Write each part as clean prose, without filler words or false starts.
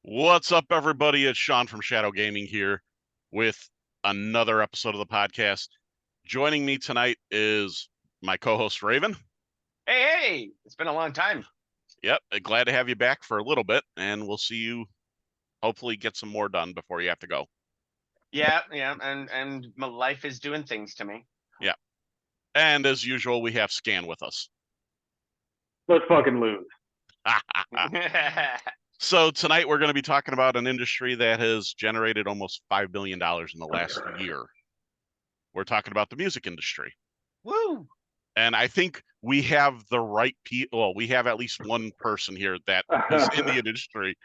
What's up, everybody? It's Sean from Shadowgaming here with another episode of the podcast. Joining me tonight is my co-host Raven. Hey, it's been a long time. Yep, glad to have you back for a little bit, and we'll see you hopefully get some more done before you have to go. Yeah, and my life is doing things to me. Yeah, and as usual, we have Scan with us. Let's fucking lose. So tonight we're going to be talking about an industry that has generated almost $5 billion in the last year. We're talking about the music industry. Woo! And I think we have the right people. Well, we have at least one person here that is in the industry.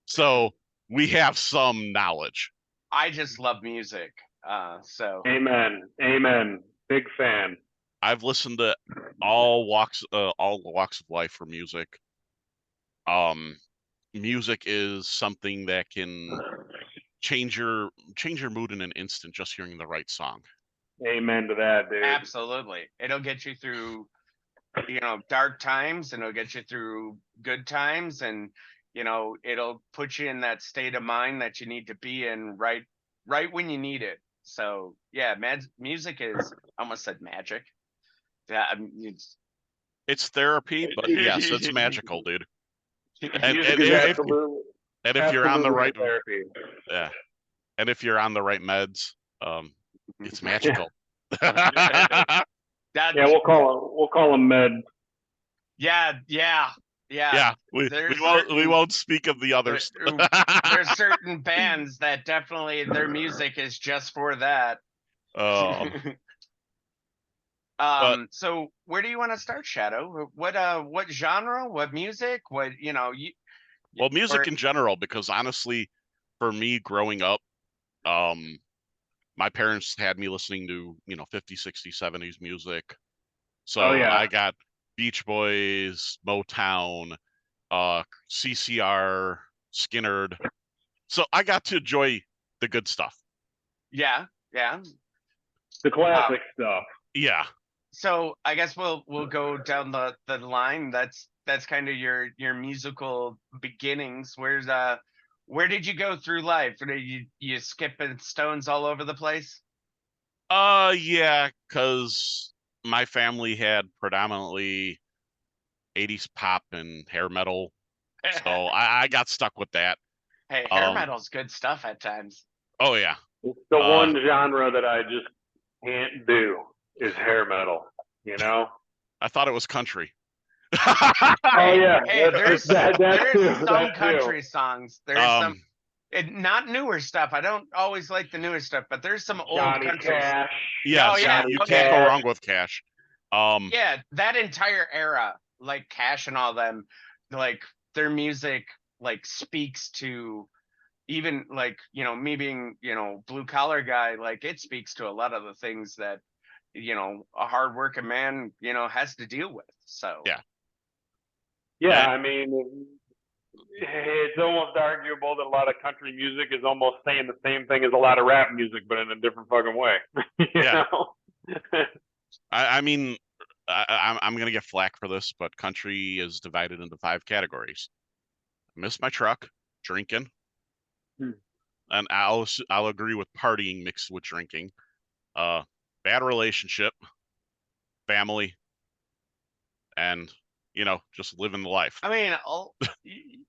So we have some knowledge. I just love music. So Amen. Amen. Big fan. I've listened to all walks of life for music. Music is something that can change your mood in an instant just hearing the right song. Amen to that, dude. absolutely, it'll get you through, dark times, and it'll get you through good times, and it'll put you in that state of mind that you need to be in right when you need it. So yeah, music is, I almost said magic. Yeah, It's therapy, but yes, it's magical, dude. Music is absolutely. And if you're on the right therapy. Yeah. And if you're on the right meds, it's magical. Yeah, we'll call them med. Yeah. We won't speak of the others. There's certain bands that definitely their music is just for that. So where do you want to start, Shadow? What genre? What music? What Well, music in general, because honestly, for me growing up, my parents had me listening to 50s, 60s, 70s music. So I got Beach Boys, Motown, CCR, Skinnerd. So I got to enjoy the good stuff. Yeah. The classic stuff. Yeah. So I guess we'll go down the line. That's kind of your musical beginnings. Where did you go through life? Did you skipping stones all over the place? Yeah, because my family had predominantly 80s pop and hair metal. So I got stuck with that. Hey, hair metal's good stuff at times. Oh yeah. It's the one genre that I just can't do is hair metal, I thought it was country. Hey, there's some country songs. There's some not newer stuff. I don't always like the newer stuff, but there's some old country. Cash. Yeah, you can't go wrong with Cash. Yeah, that entire era, like Cash and all them, like their music like speaks to, even like me being blue collar guy, like it speaks to a lot of the things that a hard working man has to deal with. So yeah, I mean, it's almost arguable that a lot of country music is almost saying the same thing as a lot of rap music, but in a different fucking way. you know? I mean, I'm gonna get flack for this, but country is divided into 5 categories: miss my truck, drinking, and I'll agree with partying mixed with drinking, bad relationship, family, and just living the life. I mean,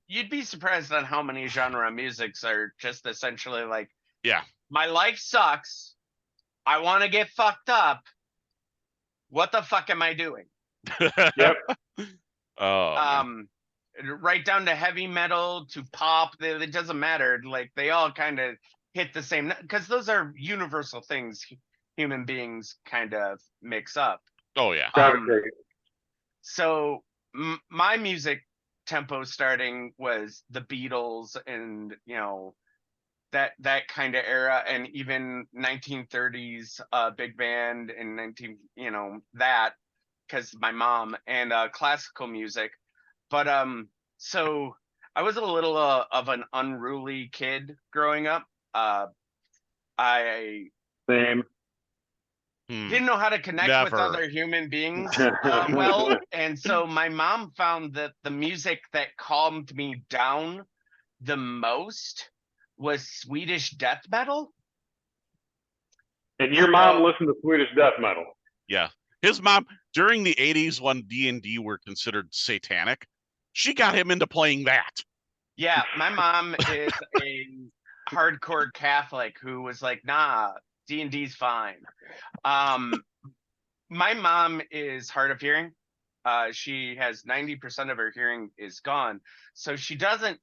you'd be surprised on how many genre musics are just essentially like, my life sucks, I want to get fucked up, what the fuck am I doing? Yep. Right down to heavy metal to pop, it doesn't matter. Like they all kind of hit the same, because those are universal things human beings kind of mix up. Oh yeah. So my music tempo starting was the Beatles and that kind of era, and even 1930s big band and that, because my mom, and classical music. But so I was a little of an unruly kid growing up. I didn't know how to connect with other human beings well, and so my mom found that the music that calmed me down the most was Swedish death metal. And your mom listened to Swedish death metal. Yeah. His mom, during the 80s when D&D were considered satanic, she got him into playing that. Yeah, my mom is a hardcore Catholic who was like, nah, D&D's fine. My mom is hard of hearing. She has 90% of her hearing is gone. So she doesn't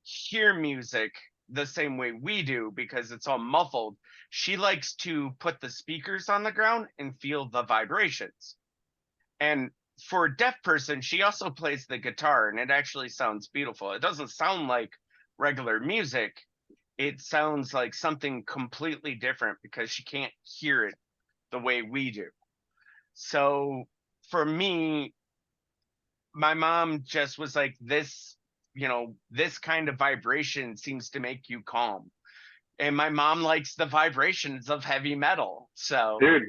hear music the same way we do because it's all muffled. She likes to put the speakers on the ground and feel the vibrations. And for a deaf person, she also plays the guitar, and it actually sounds beautiful. It doesn't sound like regular music. It sounds like something completely different because she can't hear it the way we do. So for me, my mom just was like, this, this kind of vibration seems to make you calm. And my mom likes the vibrations of heavy metal. So, dude,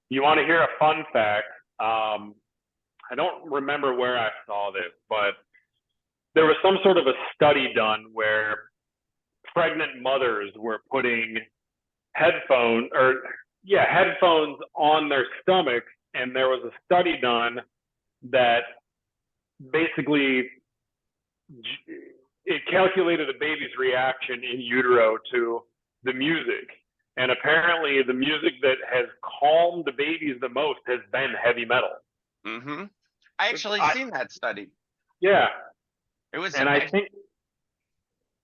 you want to hear a fun fact? I don't remember where I saw this, but there was some sort of a study done where pregnant mothers were putting headphones on their stomachs, and there was a study done that basically it calculated a baby's reaction in utero to the music. And apparently the music that has calmed the babies the most has been heavy metal. I actually seen that study. Yeah. It was, and I think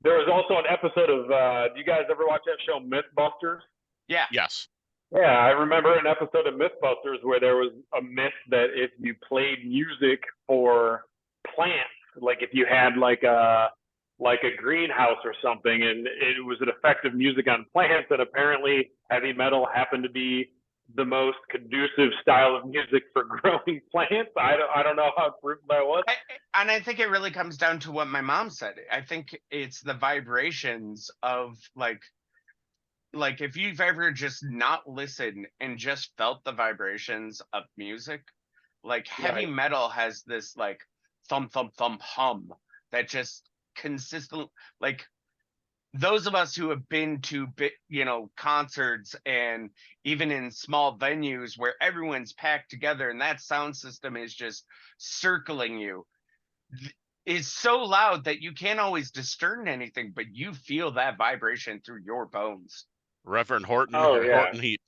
there was also an episode of, do you guys ever watch that show Mythbusters? Yeah. Yes. Yeah, I remember an episode of Mythbusters where there was a myth that if you played music for plants, like if you had like a greenhouse or something, and it was an effective music on plants, and apparently heavy metal happened to be the most conducive style of music for growing plants. I don't know how proven that was. And I think it really comes down to what my mom said. I think it's the vibrations of like if you've ever just not listened and just felt the vibrations of music, like heavy metal has this like thump thump thump hum that just consistent, like those of us who have been to concerts and even in small venues where everyone's packed together and that sound system is just circling you, is so loud that you can't always discern anything, but you feel that vibration through your bones. Reverend Horton, Horton Heat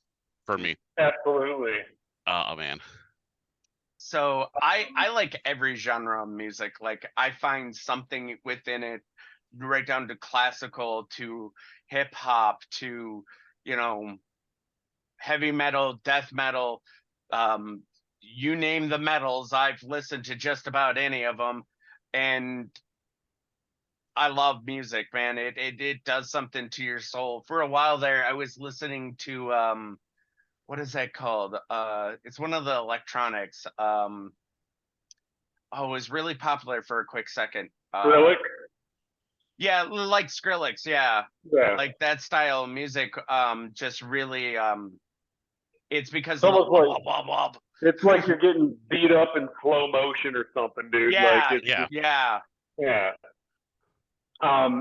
for me. Absolutely. Oh man. So I like every genre of music. Like I find something within it, right down to classical, to hip hop, to heavy metal, death metal, you name the metals, I've listened to just about any of them. And I love music, man. It does something to your soul. For a while there, I was listening to what is that called? It's one of the electronics. It was really popular for a quick second. Skrillex? Yeah, like Skrillex, yeah. Like that style of music, just really it's because of the wop, wop, wop. It's like you're getting beat up in slow motion or something, dude. Yeah, like yeah.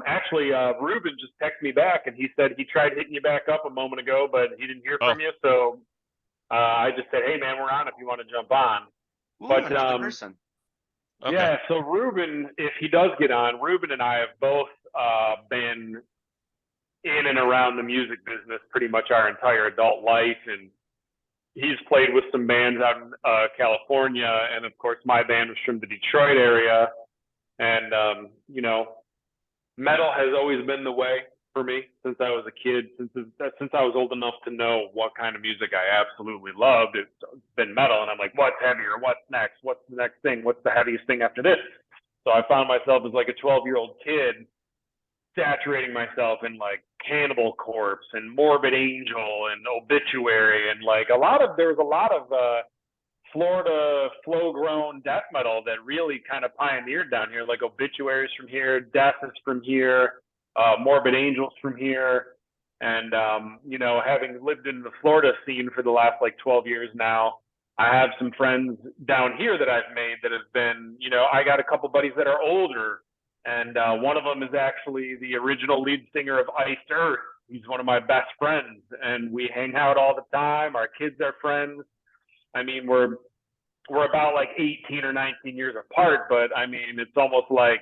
Actually, Ruben just texted me back, and he said he tried hitting you back up a moment ago, but he didn't hear from you. So I just said, hey, man, we're on if you want to jump on. Ooh, but another person. Okay. Yeah, so Ruben, if he does get on, Ruben and I have both been in and around the music business pretty much our entire adult life, and he's played with some bands out in California, and of course my band was from the Detroit area, and metal has always been the way for me since I was a kid. Since I was old enough to know what kind of music I absolutely loved, it's been metal. And I'm like, what's heavier? What's next? What's the next thing? What's the heaviest thing after this? So I found myself as like a 12-year-old kid saturating myself in like Cannibal Corpse and Morbid Angel and Obituary, and like there was a lot of Florida flow-grown death metal that really kind of pioneered down here. Like Obituaries from here, Death is from here, Morbid Angels from here, and having lived in the Florida scene for the last like 12 years now, I have some friends down here that I've made that have been, I got a couple buddies that are older And one of them is actually the original lead singer of Iced Earth. He's one of my best friends, and we hang out all the time. Our kids are friends. I mean, we're about like 18 or 19 years apart, but I mean, it's almost like,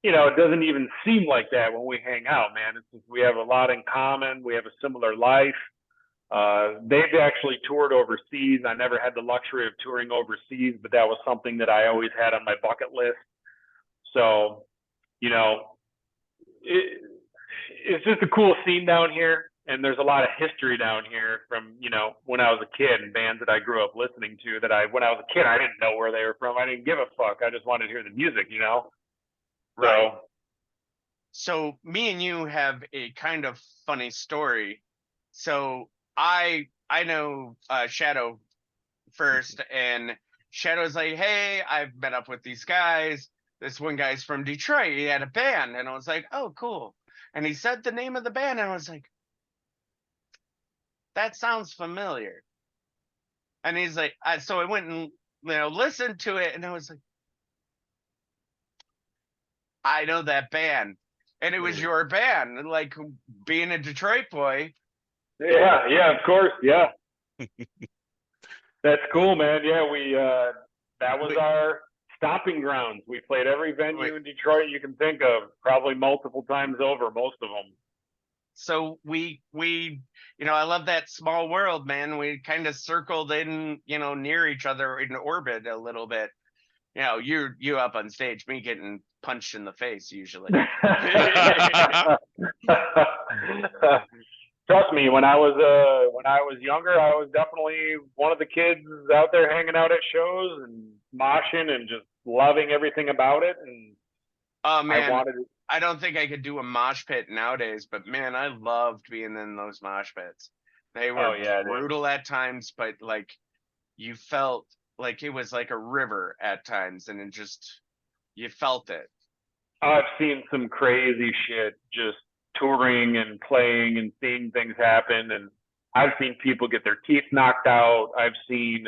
it doesn't even seem like that when we hang out, man. It's just, we have a lot in common. We have a similar life. They've actually toured overseas. I never had the luxury of touring overseas, but that was something that I always had on my bucket list. So, you know, it's just a cool scene down here. And there's a lot of history down here from, when I was a kid, and bands that I grew up listening to when I was a kid, I didn't know where they were from. I didn't give a fuck. I just wanted to hear the music, Right. So, So me and you have a kind of funny story. So I know Shadow first, and Shadow's like, hey, I've met up with these guys. This one guy's from Detroit. He had a band, and I was like, oh, cool. And he said the name of the band, and I was like, that sounds familiar. And he's like, so I went and listened to it, and I was like, I know that band. And it was your band, like being a Detroit boy. yeah, of course, yeah. That's cool, man. Yeah, that was our stomping grounds. We played every venue in Detroit you can think of, probably multiple times over, most of them. So we I love that small world, man. We kind of circled in, near each other in orbit a little bit. You up on stage, me getting punched in the face usually. Trust me, when I was younger, I was definitely one of the kids out there hanging out at shows and moshing and just loving everything about it. And oh man, I don't think I could do a mosh pit nowadays, but man, I loved being in those mosh pits. They were brutal at times, but like you felt like it was like a river at times, and you felt it. I've seen some crazy shit just touring and playing and seeing things happen. And I've seen people get their teeth knocked out. I've seen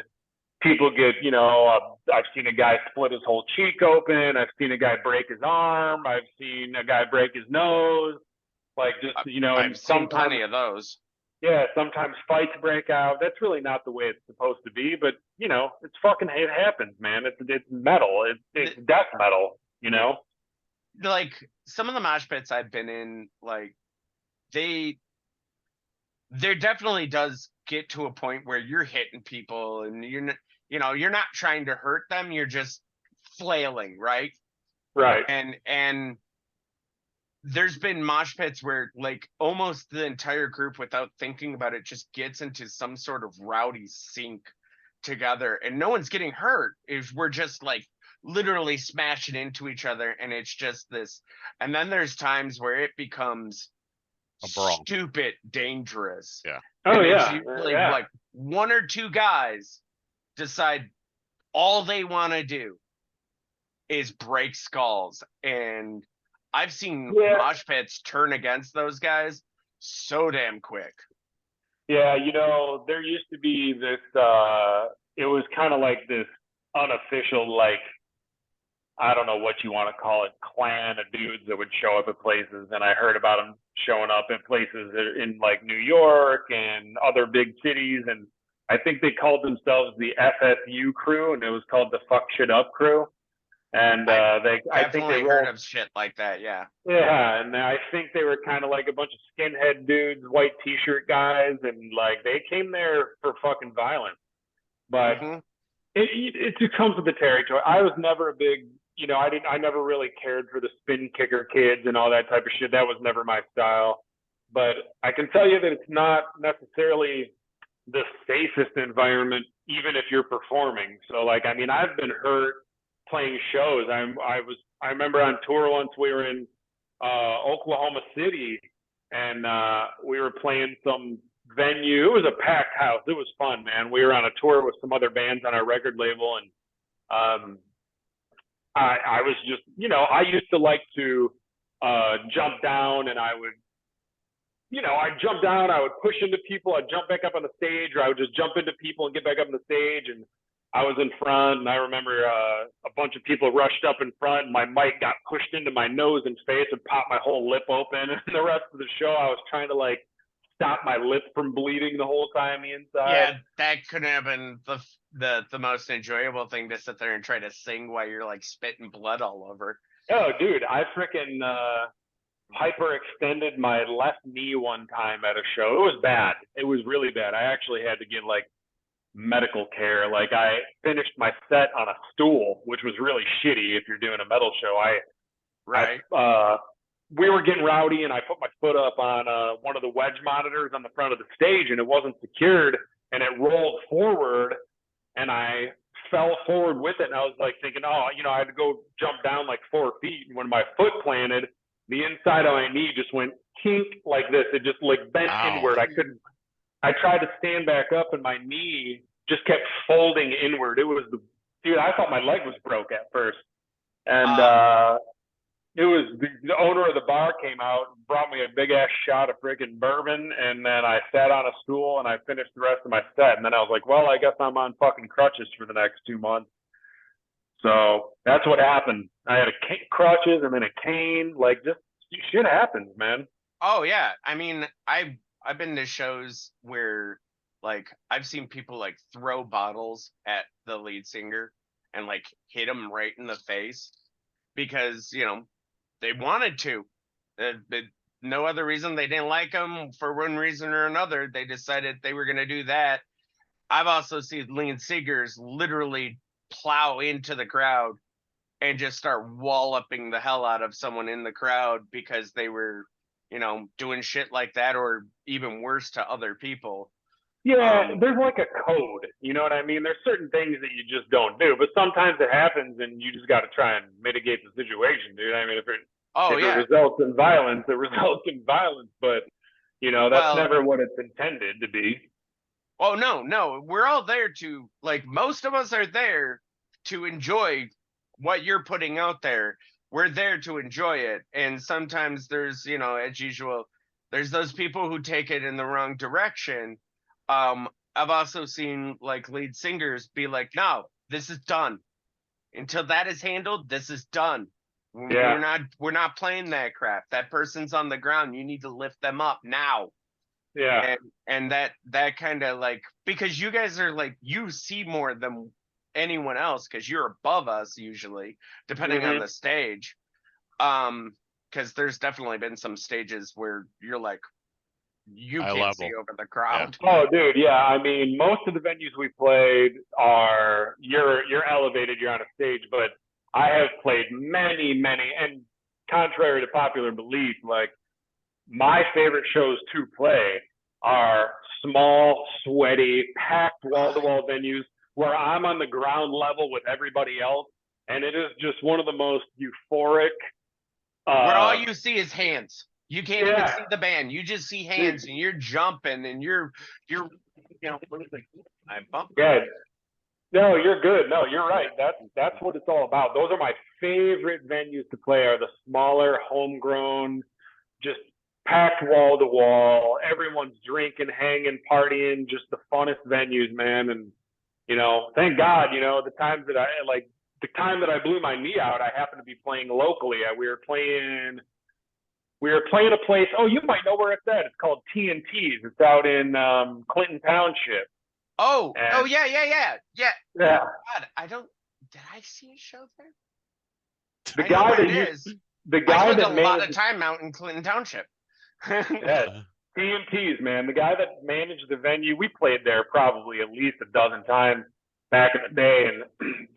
people get, I've seen a guy split his whole cheek open. I've seen a guy break his arm. I've seen a guy break his nose. Like just, I've seen plenty of those. Yeah, sometimes fights break out. That's really not the way it's supposed to be, but it happens, man. It's metal. It's death metal, Like some of the mosh pits I've been in, like there definitely does get to a point where you're hitting people and you're not trying to hurt them, you're just flailing, right? Right. And there's been mosh pits where like almost the entire group, without thinking about it, just gets into some sort of rowdy sync together, and no one's getting hurt. We're just like literally smashing into each other, and it's just this. And then there's times where it becomes a brawl, stupid dangerous. Yeah. Oh and yeah. It's usually like one or two guys decide all they want to do is break skulls, and I've seen mosh pits turn against those guys so damn quick. Yeah, there used to be this, it was kind of like this unofficial, like, I don't know what you want to call it, clan of dudes that would show up at places. And I heard about them showing up at places in like New York and other big cities. And I think they called themselves the FSU crew, and it was called the Fuck Shit Up crew. And I think they heard of shit like that, yeah. Yeah, and I think they were kind of like a bunch of skinhead dudes, white t-shirt guys, and like they came there for fucking violence. But it just comes with the territory. I was never a big, I never really cared for the spin kicker kids and all that type of shit. That was never my style. But I can tell you that it's not necessarily the safest environment, even if you're performing. So like, I mean, I've been hurt playing shows. I remember on tour once we were in Oklahoma City, and we were playing some venue. It was a packed house. It was fun, man. We were on a tour with some other bands on our record label, and I was just, I used to like to jump down, and I would, I'd jump down, I would push into people, I'd jump back up on the stage, or I would just jump into people and get back up on the stage. And I was in front, and I remember a bunch of people rushed up in front, and my mic got pushed into my nose and face and popped my whole lip open. And the rest of the show, I was trying to like stop my lip from bleeding the whole time the inside. Yeah, that couldn't have been the most enjoyable thing to sit there and try to sing while you're like spitting blood all over. Oh, dude, I freaking hyperextended my left knee one time at a show. It was bad. It was really bad. I actually had to get like medical care. Like I finished my set on a stool, which was really shitty if you're doing a metal show. Right. We were getting rowdy, and I put my foot up on one of the wedge monitors on the front of the stage, and it wasn't secured, and it rolled forward, and I fell forward with it, and I was like thinking, oh, you know, I had to go jump down like 4 feet, and when my foot planted, the inside of my knee just went kink like this. It just like bent inward. I tried to stand back up, and my knee just kept folding inward. It was dude, I thought my leg was broke at first. And it was the owner of the bar came out and brought me a big ass shot of freaking bourbon, and then I sat on a stool and I finished the rest of my set. And then I was like, well, I guess I'm on fucking crutches for the next 2 months. So that's what happened. I had crutches and then a cane. Like, just shit happens, man. Oh yeah, I mean, I've been to shows where like I've seen people like throw bottles at the lead singer and like hit him right in the face because, you know, they wanted to. No other reason. They didn't like him for one reason or another. They decided they were going to do that. I've also seen lead singers literally plow into the crowd and just start walloping the hell out of someone in the crowd because they were, you know, doing shit like that, or even worse to other people. Yeah, there's like a code, you know what I mean? There's certain things that you just don't do, but sometimes it happens and you just got to try and mitigate the situation, dude. I mean, if it results in violence, it results in violence, but you know, that's never what it's intended to be. Oh, no, we're all there to, like, most of us are there to enjoy what you're putting out there. We're there to enjoy it. And sometimes there's, you know, as usual, there's those people who take it in the wrong direction. I've also seen like lead singers be like, no, this is done. Until that is handled, this is done. Yeah. We're not playing that crap. That person's on the ground. You need to lift them up now. Yeah. And that kind of like, because you guys are like, you see more than anyone else because you're above us usually, depending on the stage. Because there's definitely been some stages where you're like, you can't see over the crowd. Yeah. Oh, dude, yeah. I mean, most of the venues we played are you're elevated, you're on a stage, but I have played many, and contrary to popular belief, like my favorite shows to play are small, sweaty, packed wall-to-wall venues where I'm on the ground level with everybody else, and it is just one of the most euphoric. Where all you see is hands. You can't even see the band. You just see hands, and you're jumping, and you're, you know, I bumped. Yeah. No, you're good. No, you're right. That's what it's all about. Those are my favorite venues to play. Are the smaller, homegrown, just packed wall to wall. Everyone's drinking, hanging, partying. Just the funnest venues, man. And you know, thank God, you know, the time that I blew my knee out, I happened to be playing locally. We were playing a place. Oh, you might know where it's at. It's called TNT's. It's out in Clinton Township. Oh, yeah. God, did I see a show there? The guy I spent a lot of time out in Clinton Township. Yeah, TNT's, man. The guy that managed the venue, we played there probably at least a dozen times back in the day, and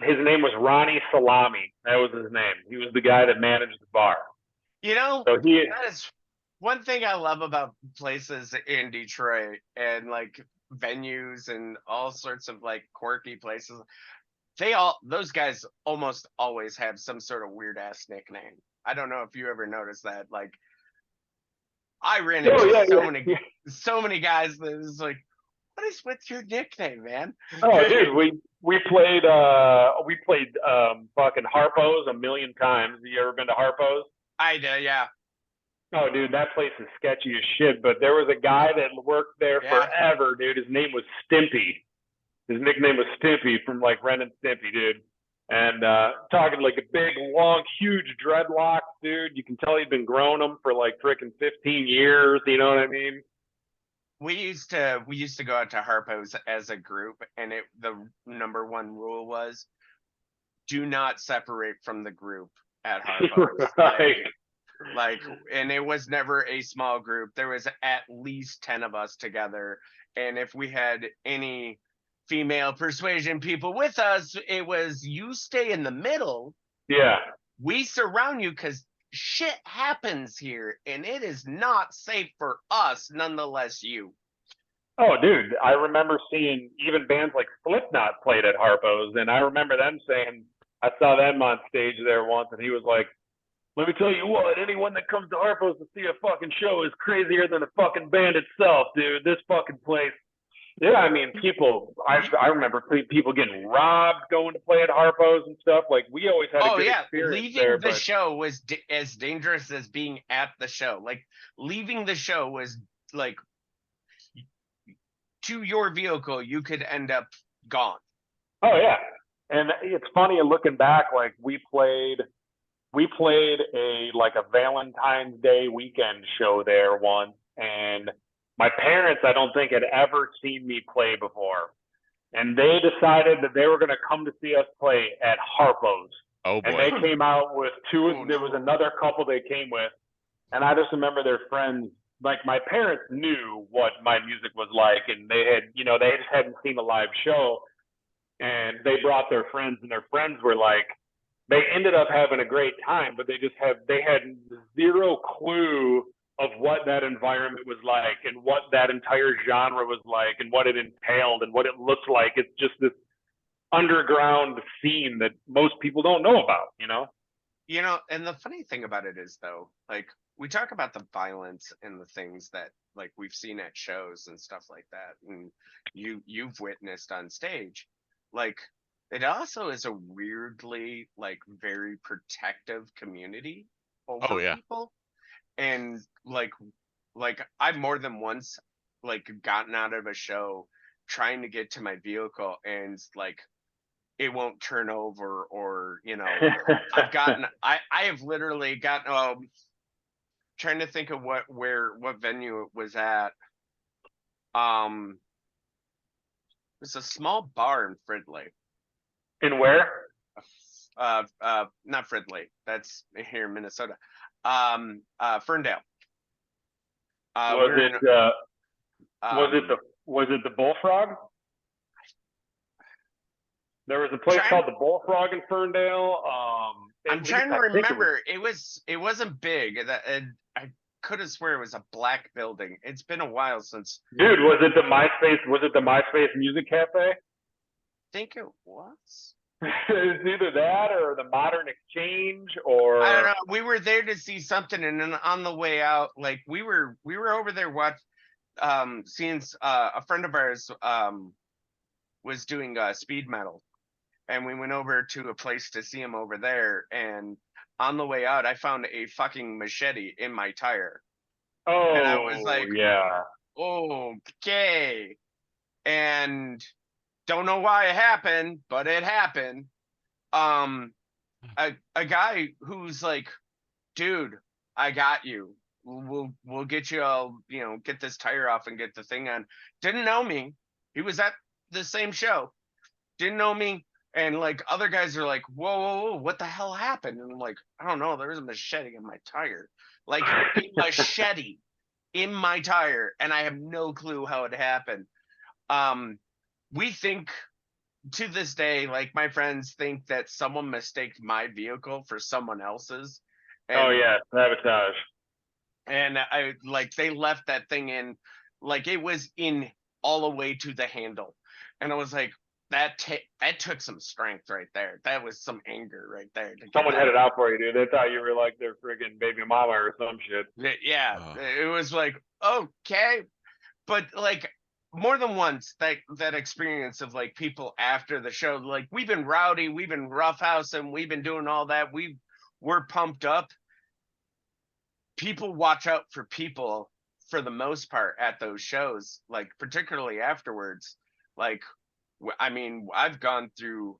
his name was Ronnie Salami. That was his name. He was the guy that managed the bar. You know, so that is one thing I love about places in Detroit and like venues and all sorts of like quirky places. Those guys almost always have some sort of weird ass nickname. I don't know if you ever noticed that. Like, I ran into so many guys that is like, what is with your nickname, man? Oh, dude, we played fucking Harpo's a million times. Have you ever been to Harpo's? I did, yeah. Oh, dude, that place is sketchy as shit. But there was a guy that worked there forever, dude. His name was Stimpy. His nickname was Stimpy from like Ren and Stimpy, dude. And talking like a big, long, huge dreadlocks, dude. You can tell he'd been growing them for like freaking 15 years. You know what I mean? We used to go out to Harpo's as a group, and the number one rule was do not separate from the group at Harpo's. Right. Like, and it was never a small group. There was at least 10 of us together. And if we had any female persuasion people with us, it was you stay in the middle. Yeah. We surround you because shit happens here and it is not safe for us, nonetheless you. Oh, dude, I remember seeing even bands like Slipknot played at Harpo's, and I remember them saying, I saw them on stage there once, and he was like, let me tell you what, anyone that comes to Harpo's to see a fucking show is crazier than the fucking band itself, dude. This fucking place. Yeah, I mean, I remember people getting robbed going to play at Harpo's and stuff. Like, we always had a good experience leaving there. The show was as dangerous as being at the show. Like, leaving the show was like, to your vehicle, you could end up gone. Oh, yeah. And it's funny looking back, like, we played a Valentine's Day weekend show there once, and my parents, I don't think, had ever seen me play before, and they decided that they were going to come to see us play at Harpo's. Oh boy! And they came out with two. Oh, there was another couple they came with, and I just remember their friends. Like, my parents knew what my music was like, and they just hadn't seen a live show, and they brought their friends, and their friends were like, they ended up having a great time, but they had zero clue of what that environment was like and what that entire genre was like and what it entailed and what it looked like. It's just this underground scene that most people don't know about, you know? You know, and the funny thing about it is, though, like, we talk about the violence and the things that, like, we've seen at shows and stuff like that, and you've witnessed on stage. Like, it also is a weirdly, like, very protective community over people. And like I've more than once, like, gotten out of a show trying to get to my vehicle, and like it won't turn over, or I have literally gotten trying to think of what venue it was at. It was a small bar in Fridley. In where? Not Fridley. That's here in Minnesota. Ferndale. Was it the Bullfrog? There was a place called the Bullfrog in Ferndale. I'm trying to remember. It wasn't big. I could have swear it was a black building. It's been a while since. Dude, was it the MySpace Music Cafe? I think it was. It's either that or the Modern Exchange, or I don't know. We were there to see something, and then on the way out, like, we were over there seeing a friend of ours was doing speed metal, and we went over to a place to see him over there, and on the way out I found a fucking machete in my tire. Oh, and I was like, yeah, okay. And don't know why it happened, but it happened. A guy who's like, dude, I got you. We'll get you all, get this tire off and get the thing on. Didn't know me. He was at the same show. Didn't know me. And like, other guys are like, whoa, what the hell happened? And I'm like, I don't know. There was a machete in my tire. Like, a machete in my tire. And I have no clue how it happened. We think, to this day, like, my friends think that someone mistaked my vehicle for someone else's. Oh yeah, sabotage. And they left that thing in, like, it was in all the way to the handle. And I was like, that took some strength right there. That was some anger right there. Someone had it out for you, dude. They thought you were like their friggin' baby mama or some shit. Yeah, it was like, okay. But like, more than once, that experience of like people after the show, like, we've been rowdy, we've been roughhousing, we've been doing all that, we're pumped up. People watch out for people for the most part at those shows, like, particularly afterwards. Like, I mean, I've gone through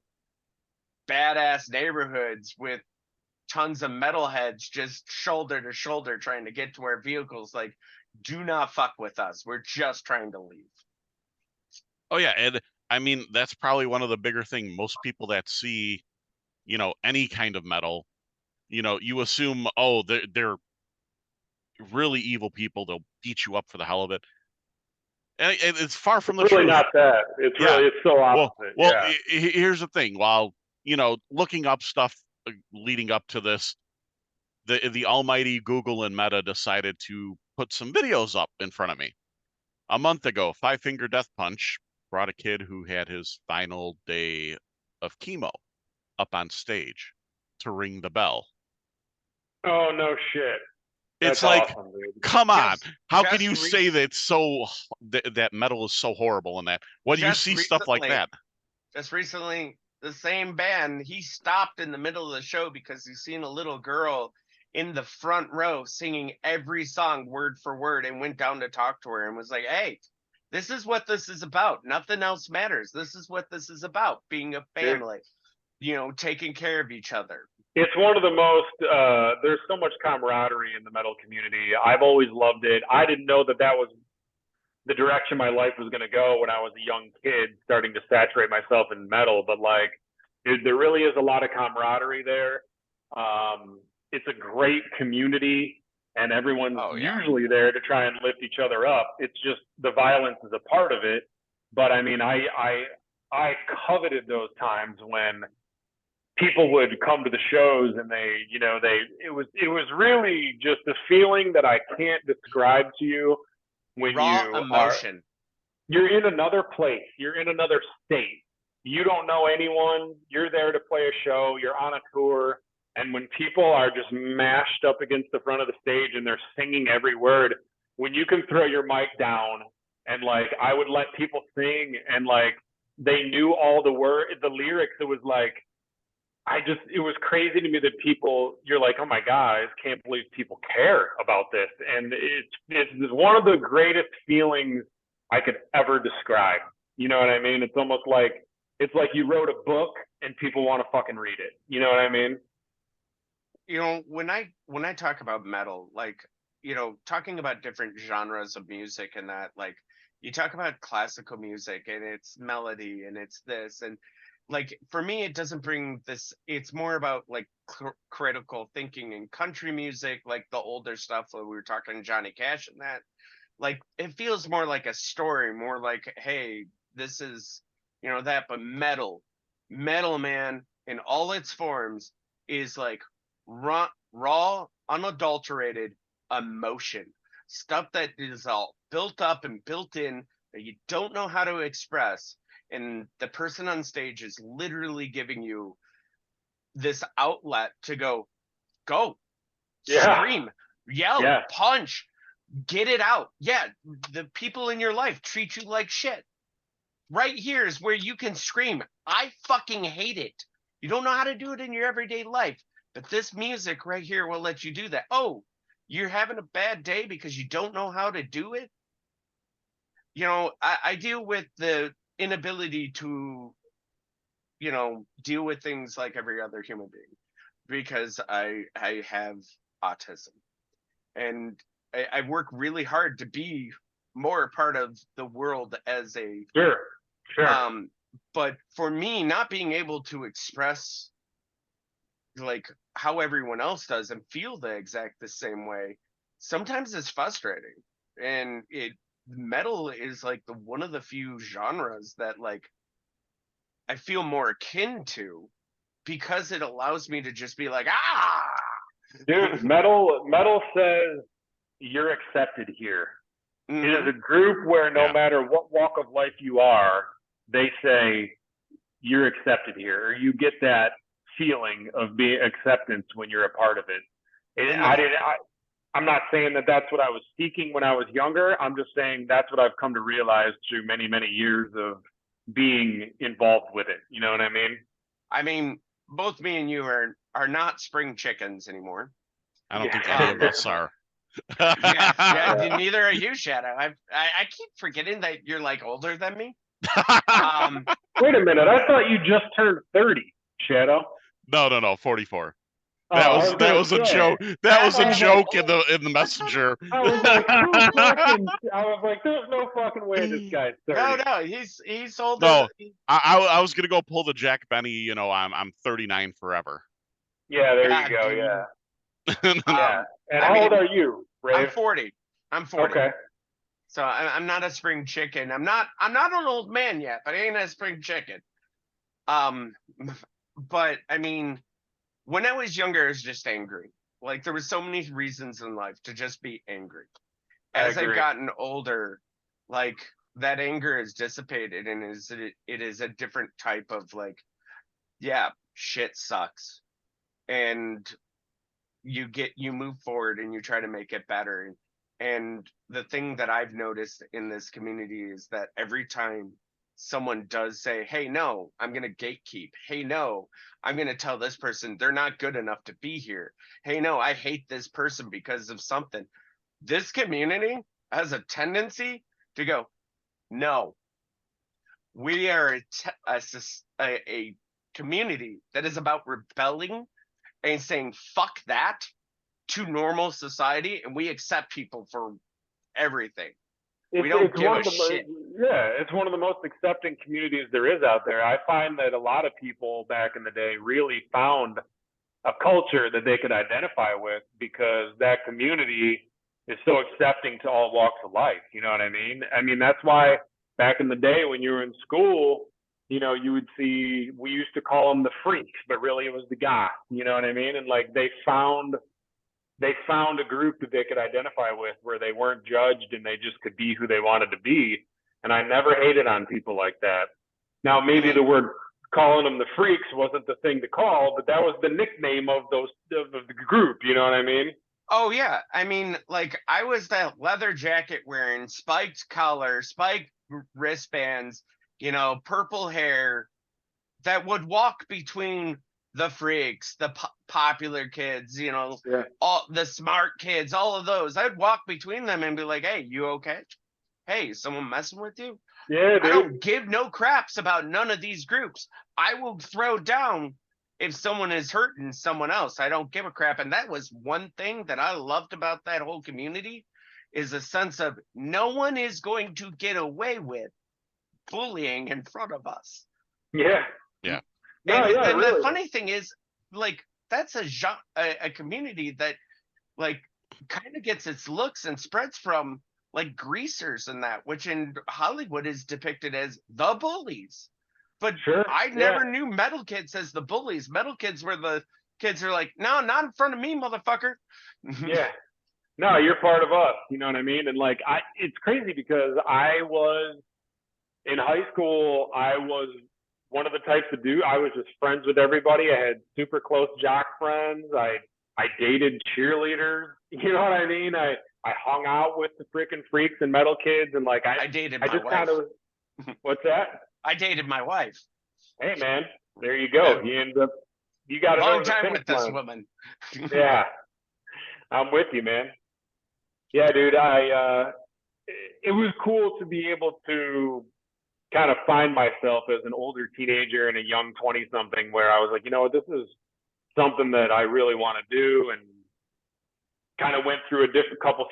badass neighborhoods with tons of metalheads just shoulder to shoulder trying to get to our vehicles. Like, do not fuck with us. We're just trying to leave. Oh yeah, and I mean that's probably one of the bigger thing. Most people that see, any kind of metal, you assume, oh, they're really evil people. They'll beat you up for the hell of it, and it's far from the It's really truth. not that. Yeah. It's so Well, opposite. well, Yeah. here's the thing. While looking up stuff leading up to this, the almighty Google and Meta decided to put some videos up in front of me. A month ago, Five Finger Death Punch brought a kid who had his final day of chemo up on stage to ring the bell. Oh no shit. It's That's like, awesome, dude. come on. How can Just you say that metal is so horrible in that when you just see stuff like recently, that? just recently, the same band, he stopped in the middle of the show because he seen a little girl in the front row singing every song word for word, and went down to talk to her and was like, hey, this is what this is about. Nothing else matters. This is what this is about. Being a Dude, family, taking care of each other. it's one of the most. There's so much camaraderie in the metal community. I've always loved it. I didn't know that was the direction my life was going to go when I was a young kid, starting to saturate myself in metal. But like, there really is a lot of camaraderie there. It's a great community, and everyone's usually there to try and lift each other up. It's just the violence is a part of it. But I mean, I coveted those times when people would come to the shows and it was really just a feeling that I can't describe to you when Raw emotion. you're in another place, you're in another state, you don't know anyone, you're there to play a show, you're on a tour, and when people are just mashed up against the front of the stage and they're singing every word, when you can throw your mic down and like I would let people sing and like they knew all the lyrics, it was like it was crazy to me that you're like, oh my God, I just can't believe people care about this. And it's one of the greatest feelings I could ever describe. You know what I mean? It's almost like, it's like you wrote a book and people want to fucking read it. You know what I mean? When I talk about metal, like, talking about different genres of music and that, like, you talk about classical music and it's melody and it's this, and like for me it doesn't bring this, it's more about like critical thinking. In country music, like the older stuff that we were talking Johnny Cash and that, like it feels more like a story, more like, hey, this is that. But metal, man, in all its forms, is like raw, unadulterated emotion, stuff that is all built up and built in that you don't know how to express, and the person on stage is literally giving you this outlet to go, scream, yell, punch, get it out. Yeah, the people in your life treat you like shit. Right here is where you can scream, I fucking hate it. You don't know how to do it in your everyday life, but this music right here will let you do that. Oh, you're having a bad day because you don't know how to do it? I deal with the inability to, deal with things like every other human being because I have autism. And I work really hard to be more a part of the world as a sure. But for me, not being able to express like how everyone else does and feel the same way, sometimes it's frustrating. And metal is like one of the few genres that like I feel more akin to, because it allows me to just be like, dude, metal says you're accepted here. Mm-hmm. It is a group where no matter what walk of life you are, they say you're accepted here, or you get that feeling of being acceptance when you're a part of it. I'm not saying that that's what I was seeking when I was younger. I'm just saying that's what I've come to realize through many, many years of being involved with it. You know what I mean? I mean, both me and you are not spring chickens anymore. I don't think any of us are. Yeah, neither are you, Shadow. I keep forgetting that you're like older than me. Wait a minute. I thought you just turned 30, Shadow. No, 44. Oh, I was That gonna was a say. joke. That was a I was like, joke in the messenger. I was like, who fucking? I was like, there's no fucking way this guy's 30. No, he's older. No, I was gonna go pull the Jack Benny. I'm 39 forever. Yeah, there you God, go. dude. Yeah, yeah. Um, And I how old mean, are you, I'm Rave? 40. I'm 40. Okay. So I'm not a spring chicken. I'm not an old man yet, but I ain't a spring chicken. Um, but I mean, when I was younger, I was just angry. Like there was so many reasons in life to just be angry. I As I've agree. gotten older, like that anger is dissipated and it is a different type of like, yeah, shit sucks. And you move forward and you try to make it better. And the thing that I've noticed in this community is that every time someone does say, hey, no, I'm going to gatekeep, hey, no, I'm going to tell this person they're not good enough to be here, hey, no, I hate this person because of something, this community has a tendency to go, no, we are a community that is about rebelling and saying fuck that to normal society, and we accept people for everything. We don't give a shit. It's one of the most accepting communities there is out there. I find that a lot of people back in the day really found a culture that they could identify with because that community is so accepting to all walks of life. You know what I mean? I mean, that's why back in the day when you were in school, you would see, we used to call them the freaks, but really it was the goth. You know what I mean? And like they found a group that they could identify with where they weren't judged and they just could be who they wanted to be. And I never hated on people like that. Now, maybe the word calling them the freaks wasn't the thing to call, but that was the nickname of the group. You know what I mean? Oh yeah, I mean, like I was that leather jacket wearing, spiked collar, spiked wristbands, purple hair, that would walk between the freaks, the popular kids, Yeah. all the smart kids, all of those. I'd walk between them and be like, hey, you okay? Hey, someone messing with you? Yeah, I dude. don't give no craps about none of these groups. I will throw down if someone is hurting someone else. I don't give a crap. And that was one thing that I loved about that whole community, is a sense of no one is going to get away with bullying in front of us. Yeah. Yeah. No, And, yeah, and really. the funny thing is, like, that's a community that, like, kind of gets its looks and spreads from, like, greasers and that, which in Hollywood is depicted as the bullies. But Sure. I Yeah. never knew metal kids as the bullies. Metal kids were the kids who are like, no, not in front of me, motherfucker. Yeah. No, you're part of us. You know what I mean? And like, it's crazy because I was in high school. I was one of the types of dude. I was just friends with everybody. I had super close jock friends. I dated cheerleaders. You know what I mean? I hung out with the freaking freaks and metal kids, and like I dated my just wife. kind of. What's that? I dated my wife. Hey man, there you go. You got to Long know the time finish with this line. woman. Yeah, I'm with you, man. Yeah, dude. It was cool to be able to kind of find myself as an older teenager and a young 20 something where I was like, this is something that I really want to do, and kind of went through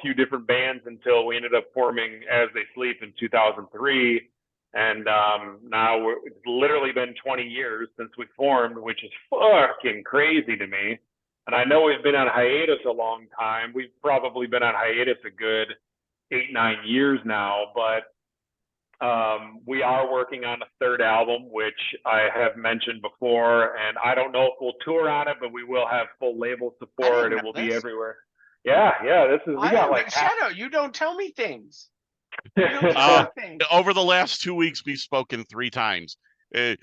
few different bands until we ended up forming As They Sleep in 2003. And now it's literally been 20 years since we formed, which is fucking crazy to me. And I know we've been on hiatus a long time. We've probably been on hiatus a good 8-9 years now, but we are working on a third album, which I have mentioned before, and I don't know if we'll tour on it, but we will have full label support. It will be everywhere. Yeah. We got like Shadow. You don't tell me things. You don't tell me things. Over the last 2 weeks, we've spoken 3 times, and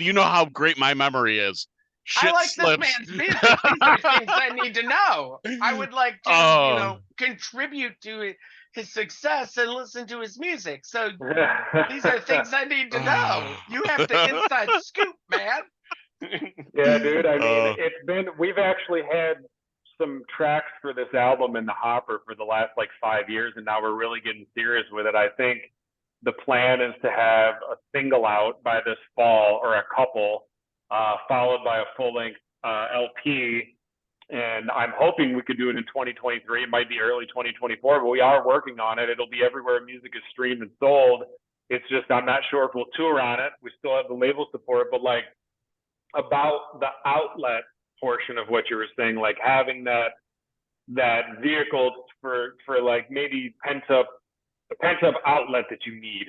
you know how great my memory is. Shit I like slips. this man's music. These are things I need to know. I would like to, contribute to his success and listen to his music. So these are things I need to know. You have the inside scoop, man. Yeah, dude. I mean, we've actually had some tracks for this album in the hopper for the last like 5 years, and now we're really getting serious with it. I think the plan is to have a single out by this fall, or a couple, followed by a full length LP. And I'm hoping we could do it in 2023. It might be early 2024, but we are working on it. It'll be everywhere music is streamed and sold. It's just, I'm not sure if we'll tour on it. We still have the label support, but like, about the outlet portion of what you were saying, like having that vehicle for like maybe pent up outlet that you need.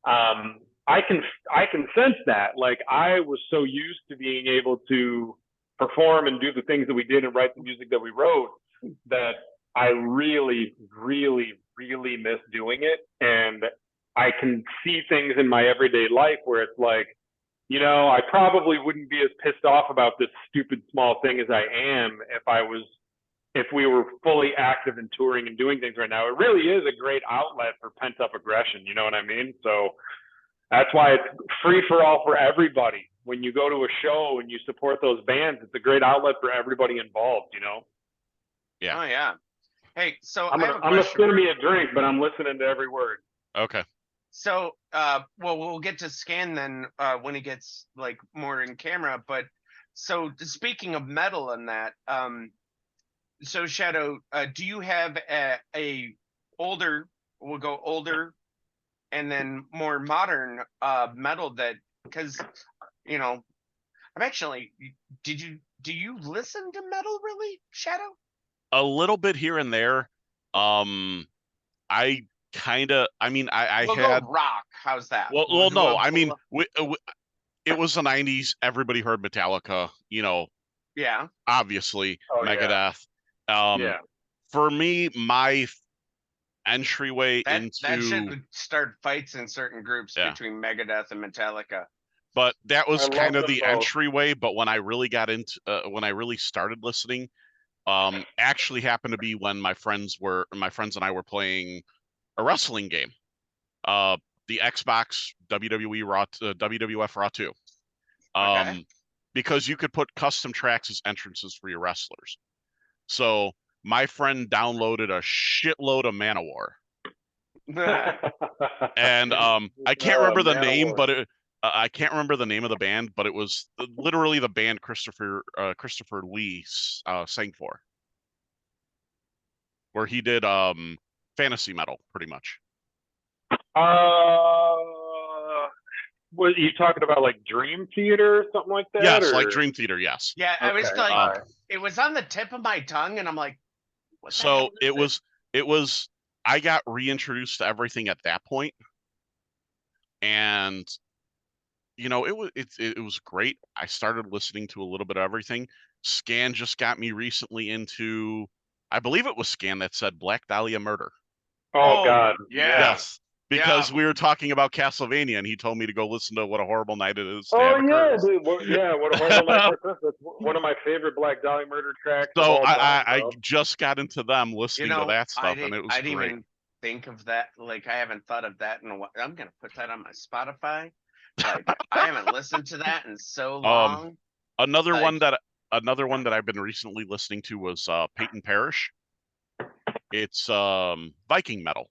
I can sense that. Like, I was so used to being able to perform and do the things that we did and write the music that we wrote that I really, really, really miss doing it. And I can see things in my everyday life where it's like, you know, I probably wouldn't be as pissed off about this stupid small thing as I am if we were fully active in touring and doing things right now. It really is a great outlet for pent up aggression. You know what I mean? So that's why it's free for all for everybody. When you go to a show and you support those bands, it's a great outlet for everybody involved, you know? Yeah. Oh yeah. Hey, so I'm I have a gonna question. stir me a drink, but I'm listening to every word. Okay. So, well, we'll get to Scan then when he gets like more in camera. But so speaking of metal and that, so Shadow, do you have a older? We'll go older, and then more modern metal that, because you know, I'm actually. Do you listen to metal really, Shadow? A little bit here and there. I I mean, I We'll had, go rock. How's that? well, no, I mean, it was the 90s. Everybody heard Metallica, you know, yeah. obviously, Oh yeah, Megadeth. yeah. For me, my entryway That into, should start fights in certain groups yeah, between Megadeth and Metallica. but that I was kind love of them the both. entryway. But when I really got into, when I really started listening, actually happened to be when my friends and I were playing a wrestling game, uh, the Xbox WWE Raw, WWF Raw 2, Okay. because you could put custom tracks as entrances for your wrestlers. So my friend downloaded a shitload of Manowar, and I can't Oh, remember the man of name, war. but I can't remember the name of the band, but it was literally the band Christopher Lee sang for, where he did fantasy metal pretty much. Uh, what you talking about, like Dream Theater or something like that? Yes, like Or Dream Theater. Yes. Yeah, I was okay, like, all right. it was on the tip of my tongue, and I'm like, what the So hell is it was I got reintroduced to everything at that point, and you know, it was great. I started listening to a little bit of everything. Scan just got me recently into, I believe it was Scan that said Black Dahlia Murder. Oh Oh, God, yeah. Yes, Yeah. because we were talking about Castlevania, and he told me to go listen to What a Horrible Night It Is to Oh Have a yeah, Curse. dude. Yeah, what a horrible night for Christmas. One of my favorite Black Dahlia Murder tracks of So all time, I bro. just got into them You listening to know, that stuff, and it was I didn't great. even think of that. Like, I haven't thought of that in a while. I'm gonna put that on my Spotify. Like, I haven't listened to that in so Um, long. another Like, one that I've been recently listening to was Peyton Parrish. It's Viking metal.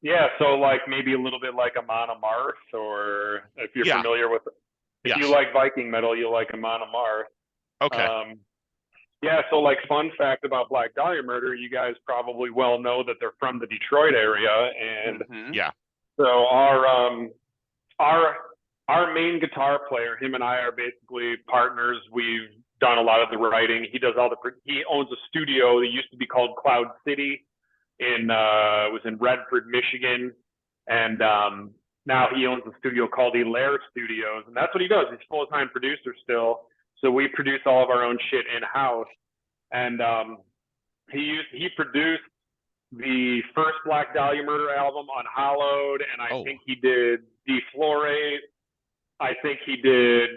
Yeah, so like maybe a little bit like Amon Amarth, or if you're Yeah. familiar with, if you Yes. like Viking metal, you'll like Amon Amarth. Okay. Yeah, so like fun fact about Black Dahlia Murder, you guys probably well know that they're from the Detroit area, and mhm. Yeah. so our main guitar player, him and I are basically partners. We've done a lot of the writing. He owns a studio that used to be called Cloud City it was in Redford, Michigan, and now he owns a studio called Elaire Studios, and that's what he does. He's a full-time producer still. So we produce all of our own shit in house, and he produced the first Black Dahlia Murder album Unhallowed, and I Oh. think he did Deflorate. I think he did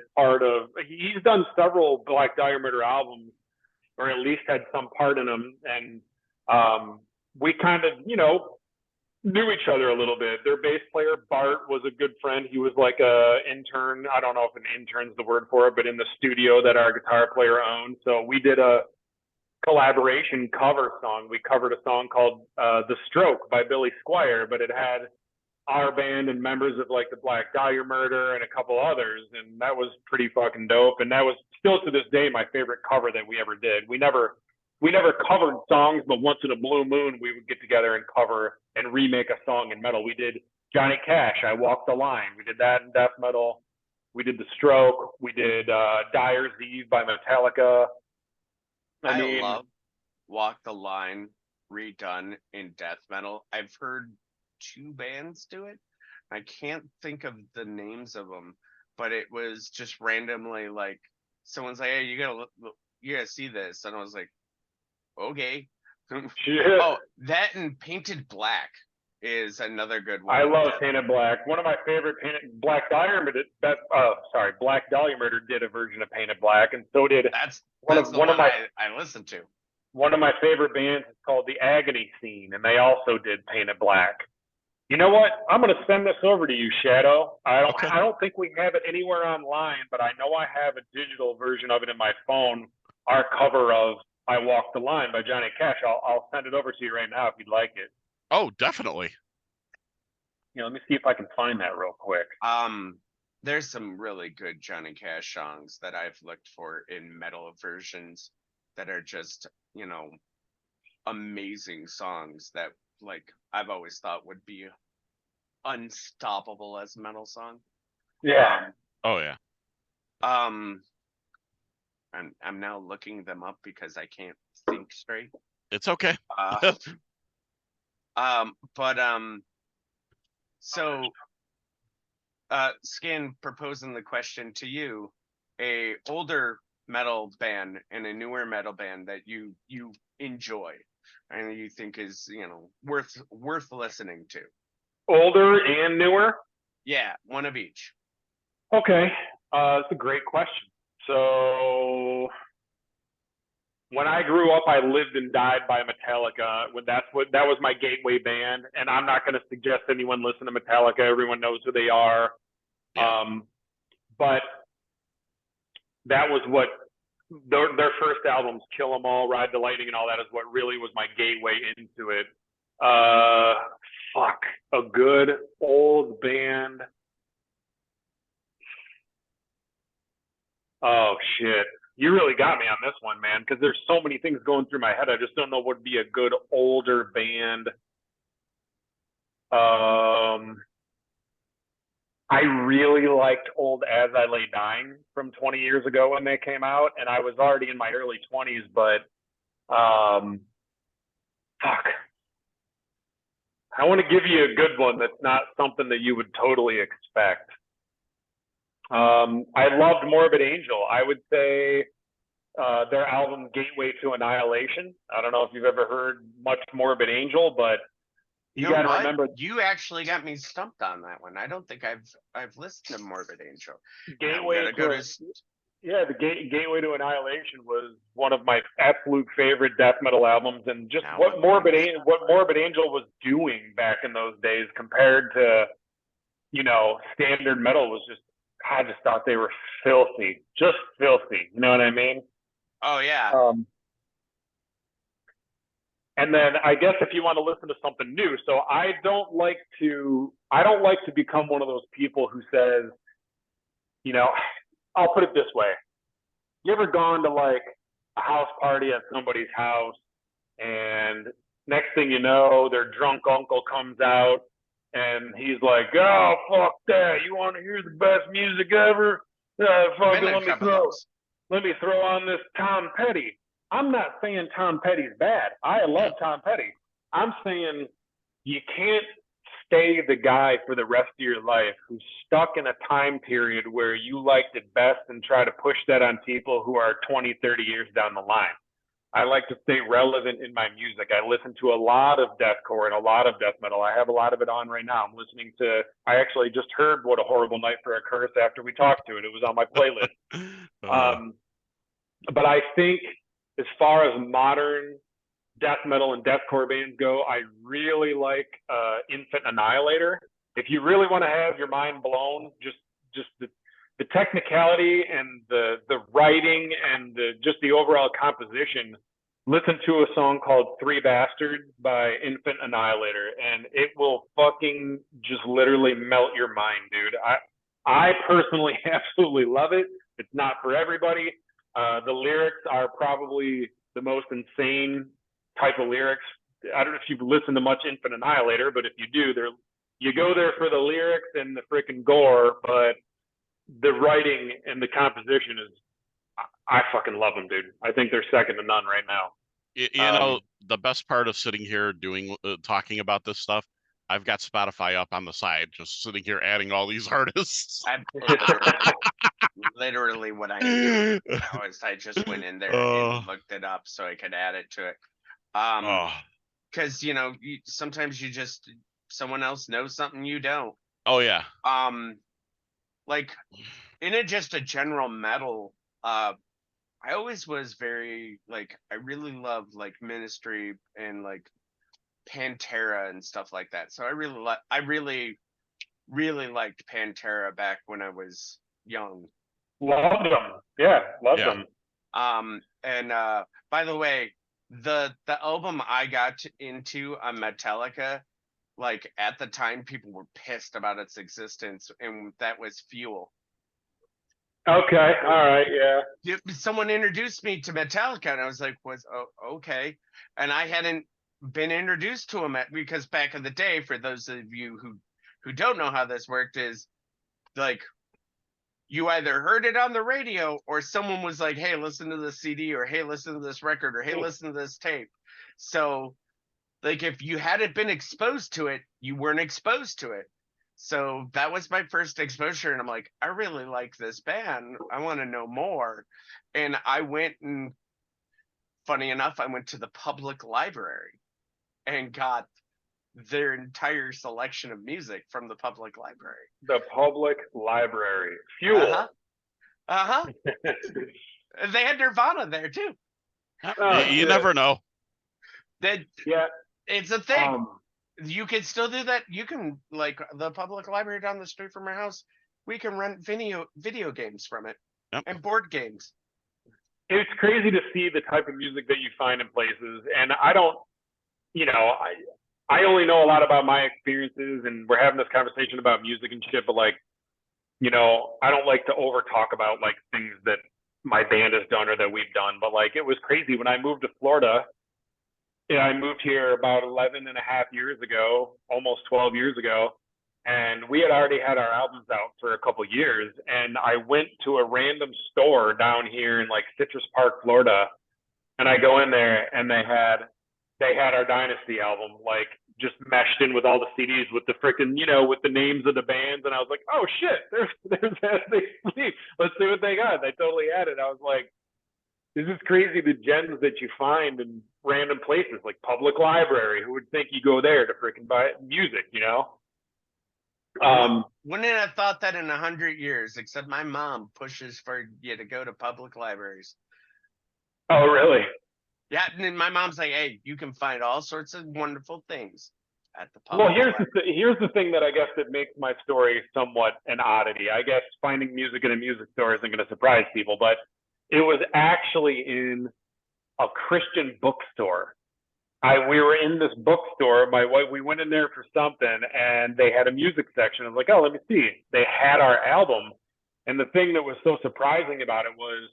he's done several Black Dahlia Murder albums, or at least had some part in them, and we kind of, knew each other a little bit. Their bass player, Bart, was a good friend. He was like a intern. I don't know if an intern's the word for it, but in the studio that our guitar player owned. So we did a collaboration cover song. We covered a song called The Stroke by Billy Squire, but it had our band and members of like the Black Dahlia Murder and a couple others, and that was pretty fucking dope. And that was still to this day my favorite cover that we ever did. We never covered songs, but once in a blue moon we would get together and cover and remake a song in metal. We did Johnny Cash, I Walk the Line. We did that in death metal. We did The Stroke. We did Dyer's Eve by Metallica. I mean, love Walk the Line redone in death metal. I've heard 2 bands do it. I can't think of the names of them, but it was just randomly like someone's like, "Hey, you gotta see this," and I was like, "Okay." shit. Oh, that and Painted Black is another good one. I love Painted Black. One of my favorite Black Dahlia Murder did a version of Painted Black, and so did that's one the of one my I listened to. one of my favorite bands is called the Agony Scene, and they also did Painted Black. You know what? I'm gonna send this over to you, Shadow. Okay. I don't think we have it anywhere online, but I know I have a digital version of it in my phone. Our cover of "I Walk the Line" by Johnny Cash. I'll send it over to you right now if you'd like it. Oh, definitely. Let me see if I can find that real quick. There's some really good Johnny Cash songs that I've looked for in metal versions that are just, amazing songs that like I've always thought would be unstoppable as a metal song. Yeah. Oh yeah. I'm now looking them up because I can't think straight. It's okay. So Skin, proposing the question to you, a older metal band and a newer metal band that you enjoy and you think is worth listening to. Older and newer? Yeah, one of each. Okay, that's a great question. So when I grew up, I lived and died by Metallica. That was my gateway band, and I'm not going to suggest anyone listen to Metallica. Everyone knows who they are. Yeah. But that was what their first albums, Kill 'Em All, Ride the Lightning, and all that is what really was my gateway into it. A good old band. Oh shit. You really got me on this one, man, because there's so many things going through my head. I just don't know what would be a good older band. I really liked old As I Lay Dying from 20 years ago when they came out, and I was already in my early 20s, but I want to give you a good one that's not something that you would totally expect. I loved Morbid Angel. I would say their album Gateway to Annihilation. I don't know if you've ever heard much Morbid Angel, but you got to remember. You actually got me stumped on that one. I don't think I've listened to Morbid Angel. Gateway to Annihilation was one of my absolute favorite death metal albums, and just what Morbid Angel was doing back in those days compared to standard metal was just. I just thought they were filthy, just filthy. You know what I mean? Oh yeah. And then I guess if you want to listen to something new, so I don't like to become one of those people who says, I'll put it this way. You ever gone to like a house party at somebody's house, and next thing you know, their drunk uncle comes out, and he's like, "Oh, fuck that! You want to hear the best music ever? Let me throw on this Tom Petty." I'm not saying Tom Petty's bad. I love Tom Petty. I'm saying you can't stay the guy for the rest of your life who's stuck in a time period where you liked it best and try to push that on people who are 20, 30 years down the line. I like to stay relevant in my music. I listen to a lot of deathcore and a lot of death metal. I have a lot of it on right now. I actually just heard What a Horrible Night for a Curse after we talked to it. It was on my playlist. But I think as far as modern death metal and deathcore bands go, I really like Infant Annihilator. If you really want to have your mind blown, just the technicality and the writing and just the overall composition listen to a song called Three Bastards by Infant Annihilator, and it will fucking just literally melt your mind, dude. I personally absolutely love it. It's not for everybody. The lyrics are probably the most insane type of lyrics. I don't know if you've listened to much Infant Annihilator, but if you do, you go there for the lyrics and the freaking gore, but the writing and the composition is, I fucking love them, dude. I think they're second to none right now. You know, the best part of sitting here talking about this stuff, I've got Spotify up on the side, just sitting here adding all these artists. Literally what I do now is I just went in there and looked it up so I could add it to it. Because sometimes someone else knows something you don't. Oh yeah. Like in just a general metal, I always was very like, I really loved like Ministry and like Pantera and stuff like that. So I really liked Pantera back when I was young. Loved them. Yeah, loved them. And by the way, the album I got into on Metallica, like at the time people were pissed about its existence, and that was Fuel. Okay, all right, yeah. Someone introduced me to Metallica, and I was like, okay. And I hadn't been introduced to them because back in the day, for those of you who don't know how this worked, is like you either heard it on the radio or someone was like, hey, listen to this CD, or hey, listen to this record, or hey, listen to this tape. So like if you hadn't been exposed to it, you weren't exposed to it. So that was my first exposure, and I'm like, I really like this band. I want to know more. And I went, and funny enough, I went to the public library and got their entire selection of music from the public library. The public library. Fuel. They had Nirvana there too. You never know. Yeah, it's a thing. You can still do that. You can, like, the public library down the street from our house, we can rent video games from it. Yep. And board games. It's crazy to see the type of music that you find in places. And I don't, I only know a lot about my experiences, and we're having this conversation about music and shit, but like, I don't like to over talk about like things that my band has done or that we've done. But like, it was crazy when I moved to Florida. I moved here about 11 and a half years ago, almost 12 years ago. And we had already had our albums out for a couple years. And I went to a random store down here in like Citrus Park, Florida. And I go in there, and they had our Dynasty album, like just meshed in with all the CDs with the freaking, with the names of the bands. And I was like, oh shit, there's that thing. Let's see what they got. They totally had it. I was like, this is crazy, the gems that you find in random places like public library. Who would think you go there to freaking buy music, Wouldn't have thought that in 100 years, except my mom pushes for you to go to public libraries. Oh, really? Yeah, and my mom's like, hey, you can find all sorts of wonderful things at the public library. Here's the thing that I guess that makes my story somewhat an oddity. I guess finding music in a music store isn't going to surprise people, but it was actually in a Christian bookstore. We were in this bookstore. My wife, we went in there for something, and they had a music section. I was like, oh, let me see. They had our album, and the thing that was so surprising about it was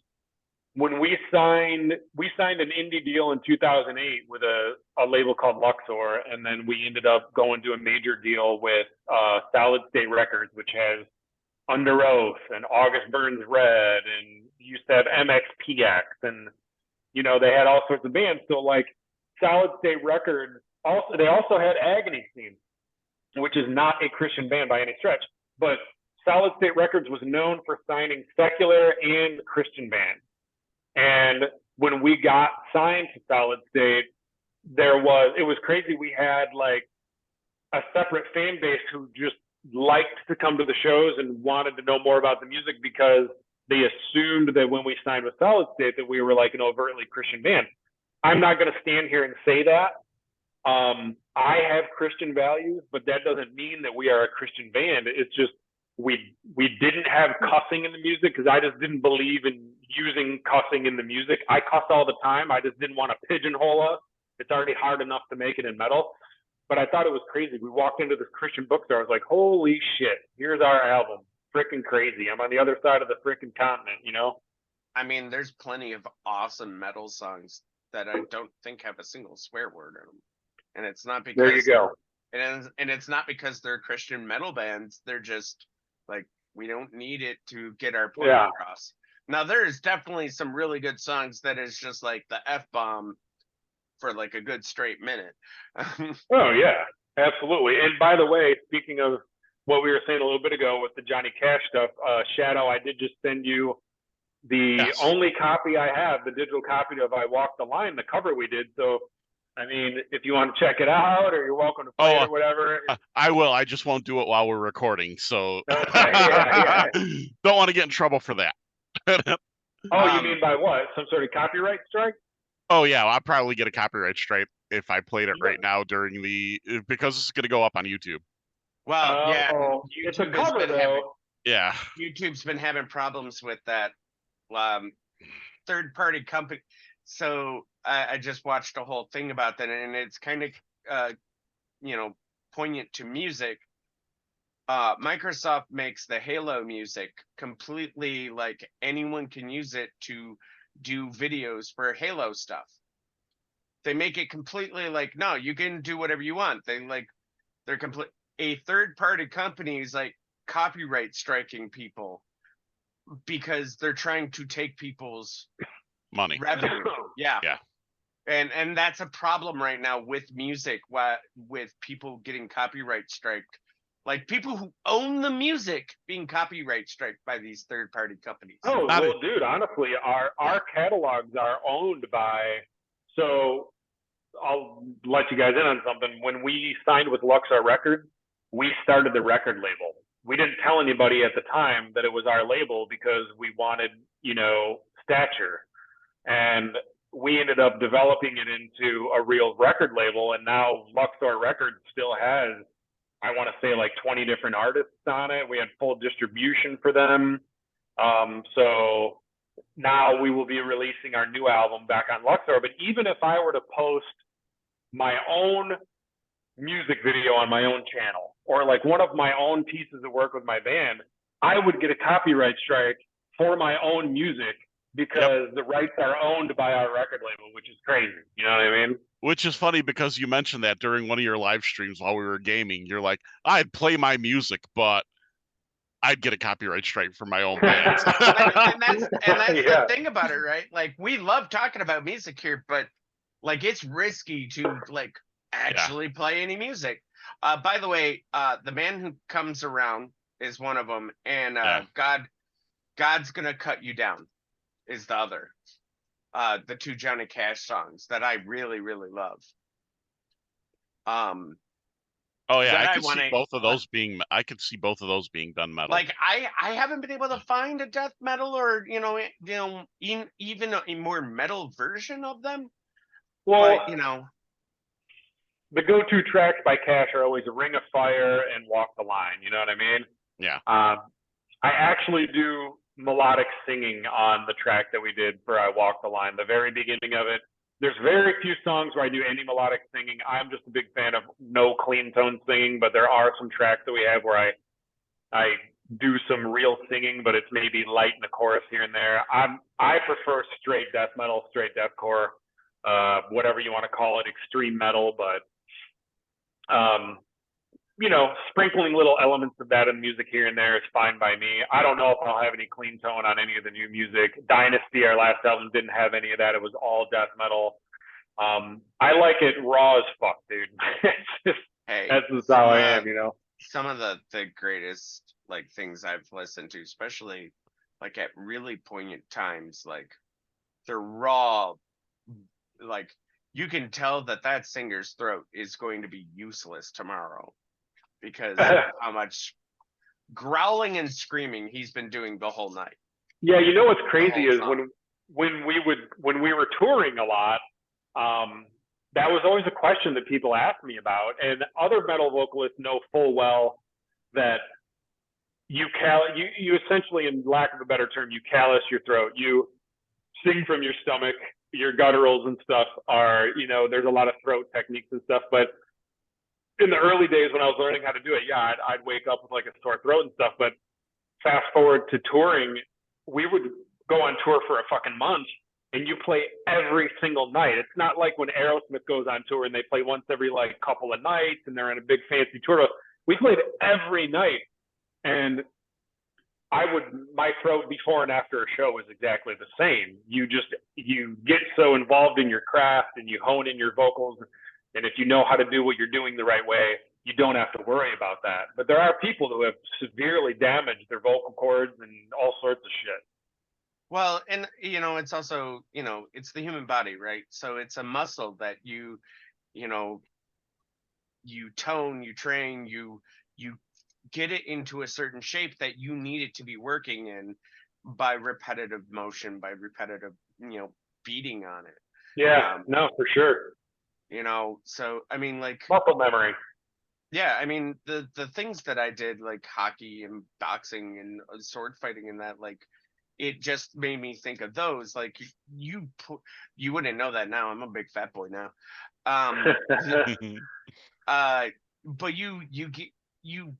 when we signed an indie deal in 2008 with a label called Luxor, and then we ended up going to a major deal with Solid State Records, which has Under Oath and August Burns Red, and used to have MXPX, and they had all sorts of bands. So like Solid State Records they also had Agony Scene, which is not a Christian band by any stretch, but Solid State Records was known for signing secular and Christian bands. And when we got signed to Solid State, it was crazy. We had like a separate fan base who just liked to come to the shows and wanted to know more about the music because they assumed that when we signed with Solid State that we were like an overtly Christian band. I'm not going to stand here and say that. I have Christian values, but that doesn't mean that we are a Christian band. It's just we didn't have cussing in the music because I just didn't believe in using cussing in the music. I cuss all the time. I just didn't want to pigeonhole us. It's already hard enough to make it in metal. But I thought it was crazy. We walked into this Christian bookstore. I was like, holy shit, here's our album. Freaking crazy. I'm on the other side of the freaking continent, you know? I mean, there's plenty of awesome metal songs that I don't think have a single swear word in them. And it's not because there you go. And it's not because they're Christian metal bands. They're just like, we don't need it to get our point across. Now, there is definitely some really good songs that is just like the F-bomb for like a good straight minute. Oh, yeah, absolutely. And by the way, speaking of what we were saying a little bit ago with the Johnny Cash stuff, Shadow, I did just send you the only copy I have, the digital copy of I Walk the Line, the cover we did. So, I mean, if you want to check it out or you're welcome to play it or whatever. I will. I just won't do it while we're recording. So okay, yeah. Don't want to get in trouble for that. Oh, you mean by what? Some sort of copyright strike? Oh, yeah. I'll probably get a copyright strike if I played it right now during because this is going to go up on YouTube. Well, yeah. It's a cover, though. Yeah. YouTube's been having problems with that third-party company. So I just watched a whole thing about that, and it's kind of, poignant to music. Microsoft makes the Halo music completely like anyone can use it to do videos for Halo stuff. They make it completely like, no, you can do whatever you want. They're complete. A third-party company is like copyright striking people because they're trying to take people's money revenue. Yeah. Yeah. And that's a problem right now with music, with people getting copyright striked. Like people who own the music being copyright striked by these third-party companies. Oh, well, dude, honestly, our catalogs are owned by, so I'll let you guys in on something. When we signed with Luxor Records, we started the record label. We didn't tell anybody at the time that it was our label because we wanted, stature. And we ended up developing it into a real record label. And now Luxor Records still has, I want to say, like 20 different artists on it. We had full distribution for them. So now we will be releasing our new album back on Luxor. But even if I were to post my own music video on my own channel or like one of my own pieces of work with my band, I would get a copyright strike for my own music because the rights are owned by our record label, which is crazy. You know what I mean? Which is funny because you mentioned that during one of your live streams while we were gaming. You're like, I'd play my music, but I'd get a copyright strike for my own band. and that's the thing about it, right? Like, we love talking about music here, but like it's risky to like actually play any music. By the way, The Man Who Comes Around is one of them, and God's Gonna Cut You Down is the other. The two Johnny Cash songs that I really, really love. Oh yeah, I could see both of those being. I could see both of those being done metal. Like I haven't been able to find a death metal or even a more metal version of them. Well, but, the go-to tracks by Cash are always "Ring of Fire" and "Walk the Line." You know what I mean? Yeah. I actually do melodic singing on the track that we did for "I Walk the Line." The very beginning of it. There's very few songs where I do any melodic singing. I'm just a big fan of no clean tone singing, but there are some tracks that we have where I do some real singing, but it's maybe light in the chorus here and there. I prefer straight death metal, straight deathcore, whatever you want to call it, extreme metal, but sprinkling little elements of that in music here and there is fine by me. I don't know if I'll have any clean tone on any of the new music. Dynasty, our last album, didn't have any of that. It was all death metal. I like it raw as fuck, dude. That's just how I am, Some of the greatest like things I've listened to, especially like at really poignant times, like they're raw, like you can tell that singer's throat is going to be useless tomorrow because of how much growling and screaming he's been doing the whole night. Yeah, what's crazy is when we were touring a lot, that was always a question that people asked me about, and other metal vocalists know full well that you essentially, in lack of a better term, you callous your throat. You sing from your stomach, your gutturals and stuff are, there's a lot of throat techniques and stuff. But in the early days when I was learning how to do it, yeah, I'd wake up with like a sore throat and stuff. But fast forward to touring, we would go on tour for a fucking month and you play every single night. It's not like when Aerosmith goes on tour and they play once every like couple of nights and they're in a big fancy tour. We played every night, and my throat before and after a show was exactly the same. You get so involved in your craft and you hone in your vocals. And if you know how to do what you're doing the right way, you don't have to worry about that. But there are people who have severely damaged their vocal cords and all sorts of shit. Well, and it's also, it's the human body, right? So it's a muscle that you tone, you train, you get it into a certain shape that you need it to be working in by repetitive motion, by repetitive, beating on it. Yeah, no, for sure. So I mean, like muscle memory. Yeah, I mean the things that I did, like hockey and boxing and sword fighting and that, like, it just made me think of those. Like you wouldn't know that now. I'm a big fat boy now. But you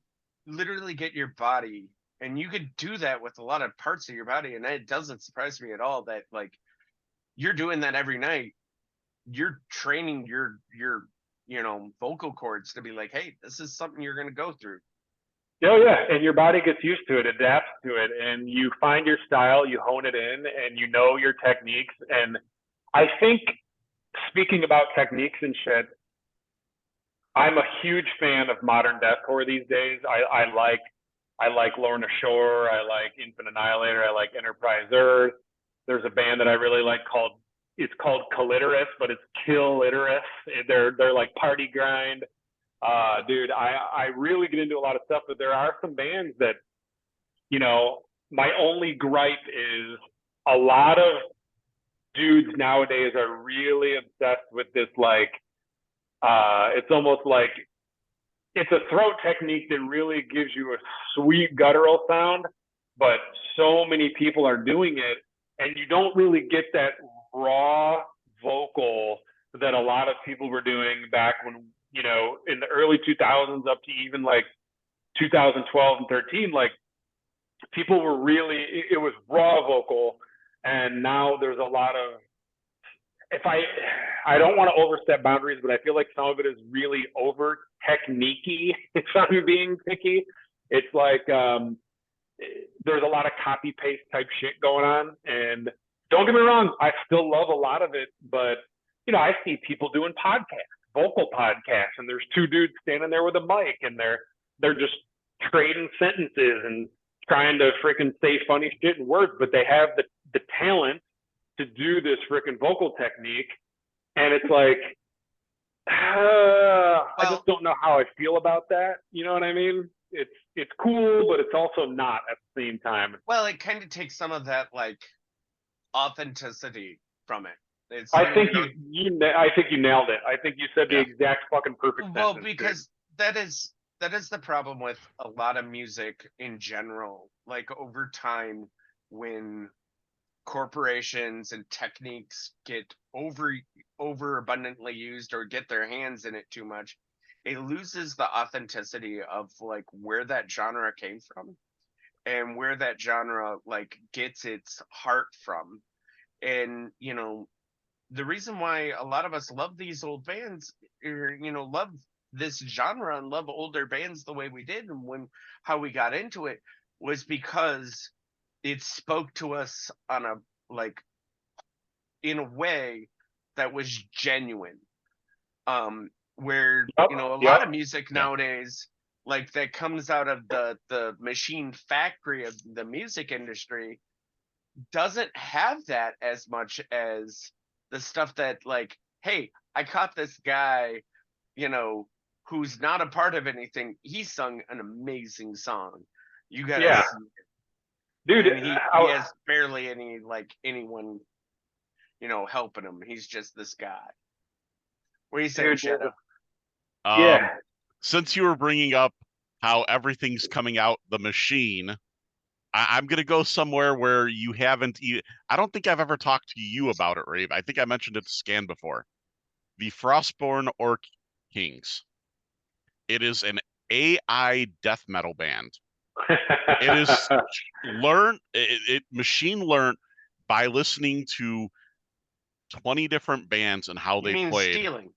literally get your body, and you could do that with a lot of parts of your body, and it doesn't surprise me at all that like you're doing that every night. You're training your vocal cords to be like, hey, this is something you're going to go through. Oh yeah, and your body gets used to it, adapts to it, and you find your style, you hone it in, and you know your techniques. And I think, speaking about techniques and shit, I'm a huge fan of modern deathcore these days. I like Lorna Shore, I like Infant Annihilator, I like Enterprise Earth. There's a band that I really like called Clitoris, but it's Kill-literous. They're like party grind. Dude, I really get into a lot of stuff, but there are some bands that, my only gripe is a lot of dudes nowadays are really obsessed with this, like, it's almost like it's a throat technique that really gives you a sweet guttural sound, but so many people are doing it, and you don't really get that raw vocal that a lot of people were doing back when, in the early 2000s up to even like 2012 and 13, like people were really, it was raw vocal. And now there's a lot of, I don't want to overstep boundaries, but I feel like some of it is really over techniquey. If I'm being picky, it's like, there's a lot of copy paste type shit going on. And don't get me wrong, I still love a lot of it, but I see people doing podcasts, vocal podcasts, and there's two dudes standing there with a mic, and they're just trading sentences and trying to freaking say funny shit in words, but they have the talent to do this freaking vocal technique, and it's like, I just don't know how I feel about that. You know what I mean? It's cool, but it's also not at the same time. Well, it kind of takes some of that like authenticity from it. I think you nailed it. I think you said the exact fucking perfect sentence. Well, because that is the problem with a lot of music in general. Like over time, when corporations and techniques get over abundantly used or get their hands in it too much, it loses the authenticity of like where that genre came from and where that genre like gets its heart from. And the reason why a lot of us love these old bands, or love this genre and love older bands the way we did, and how we got into it, was because it spoke to us on a in a way that was genuine. Where a lot of music nowadays, like, that comes out of the machine factory of the music industry, doesn't have that as much as the stuff that, like, hey, I caught this guy, who's not a part of anything. He sung an amazing song. You gotta see it. Dude, and he has barely any, like, anyone, helping him. He's just this guy. What are you saying, Shadow? Since you were bringing up how everything's coming out the machine, I'm gonna go somewhere where you haven't. I don't think I've ever talked to you about it, Rave. I think I mentioned it to Scan before. The Frostborn Orc Kings. It is an AI death metal band. It is machine learned by listening to 20 different bands and how You they mean played. stealing?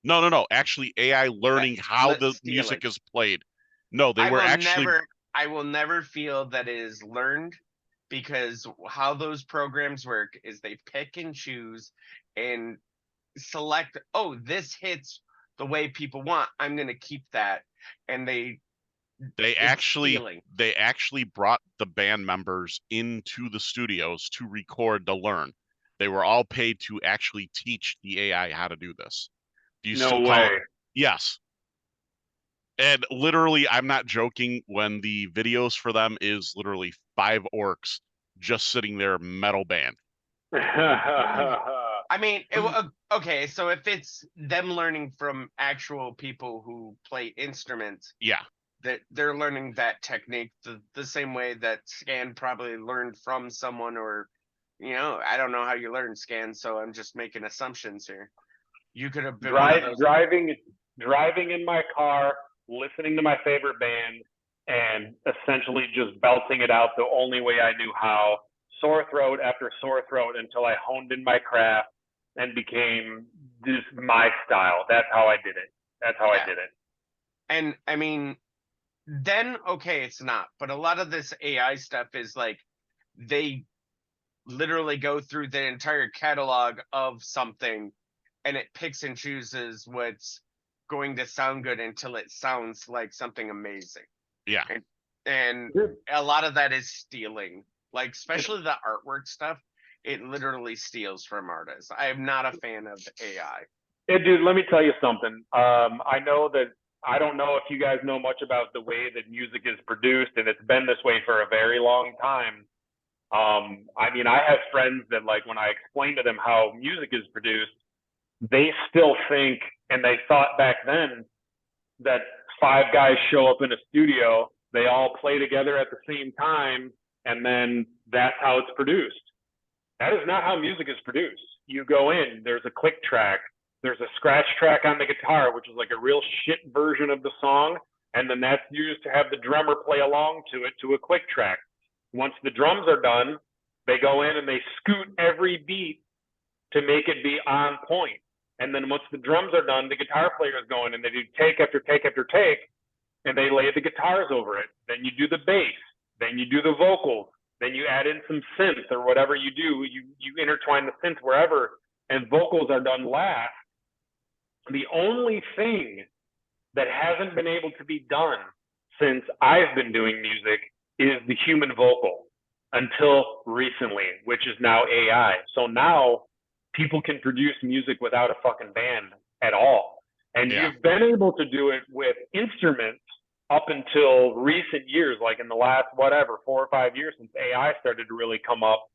No. Actually, AI learning how the Stealing. music is played. No, they were actually. I will never feel that it is learned, because how those programs work is they pick and choose and select, oh, this hits the way people want, I'm going to keep that. And They it's actually stealing. they actually brought the band members into the studios to record to learn. They were all paid to actually teach the AI how to do this. Do you No still call it? way. Yes. And literally, I'm not joking when the videos for them is literally 5 orcs just sitting there metal band. I mean, okay, so if it's them learning from actual people who play instruments, Yeah. that they're learning that technique the same way that Scan probably learned from someone, or I don't know how you learn Scan, so I'm just making assumptions here. You could have been one of those. Driving in my car, listening to my favorite band, and essentially just belting it out the only way I knew how, sore throat after sore throat, until I honed in my craft and became this my style. That's how I did it. That's how I did it. And I mean, then okay, it's not. But a lot of this AI stuff is like they literally go through the entire catalog of something and it picks and chooses what's going to sound good until it sounds like something amazing. Yeah. And a lot of that is stealing, like especially the artwork stuff. It literally steals from artists. I am not a fan of AI. Hey, dude, let me tell you something. I know that I don't know if you guys know much about the way that music is produced, and it's been this way for a very long time. I mean, I have friends that, like, when I explain to them how music is produced, they still think, and they thought back then, that 5 guys show up in a studio, they all play together at the same time, and then that's how it's produced. That is not how music is produced. You go in, there's a click track, there's a scratch track on the guitar, which is like a real shit version of the song, and then that's used to have the drummer play along to it to a click track. Once the drums are done, they go in and they scoot every beat to make it be on point. And then once the drums are done, the guitar players go in and they do take after take after take, and they lay the guitars over it. Then you do the bass, then you do the vocals, then you add in some synth or whatever you do. You intertwine the synth wherever, and vocals are done last. The only thing that hasn't been able to be done since I've been doing music is the human vocal, until recently, which is now AI. So now people can produce music without a fucking band at all. And Yeah. you've been able to do it with instruments up until recent years, like in the last, 4 or 5 years since AI started to really come up.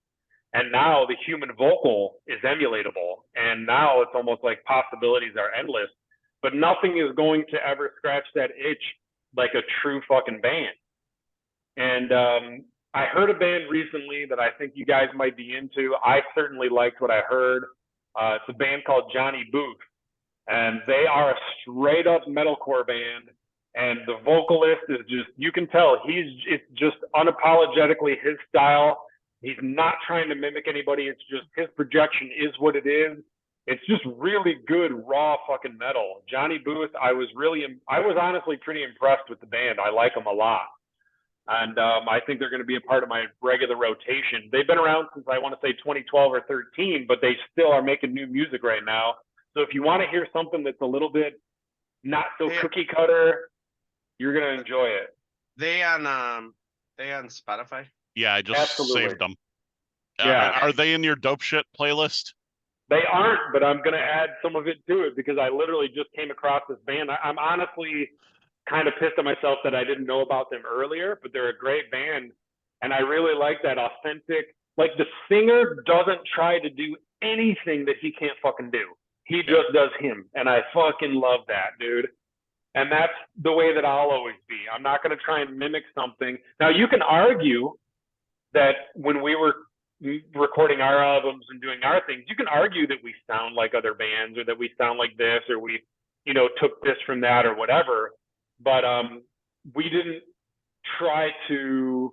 And now the human vocal is emulatable. And now it's almost like possibilities are endless. But nothing is going to ever scratch that itch like a true fucking band. And I heard a band recently that I think you guys might be into. I certainly liked what I heard. It's a band called Johnny Booth. And they are a straight up metalcore band. And the vocalist is just, you can tell it's just unapologetically his style. He's not trying to mimic anybody. It's just his projection is what it is. It's just really good, raw fucking metal. Johnny Booth, I was honestly pretty impressed with the band. I like them a lot. And I think they're going to be a part of my regular rotation. They've been around since, I want to say, 2012 or 13, but they still are making new music right now. So if you want to hear something that's a little bit not so cookie cutter, you're going to enjoy it. They on Spotify? Yeah, I just saved them. Yeah. Are they in your dope shit playlist? They aren't, but I'm going to add some of it to it because I literally just came across this band. I'm honestly kind of pissed at myself that I didn't know about them earlier, but they're a great band. And I really like that authentic, like the singer doesn't try to do anything that he can't fucking do. He just does him. And I fucking love that, dude. And that's the way that I'll always be. I'm not going to try and mimic something. Now, you can argue that when we were recording our albums and doing our things, you can argue that we sound like other bands or that we sound like this or we, took this from that or whatever. But we didn't try to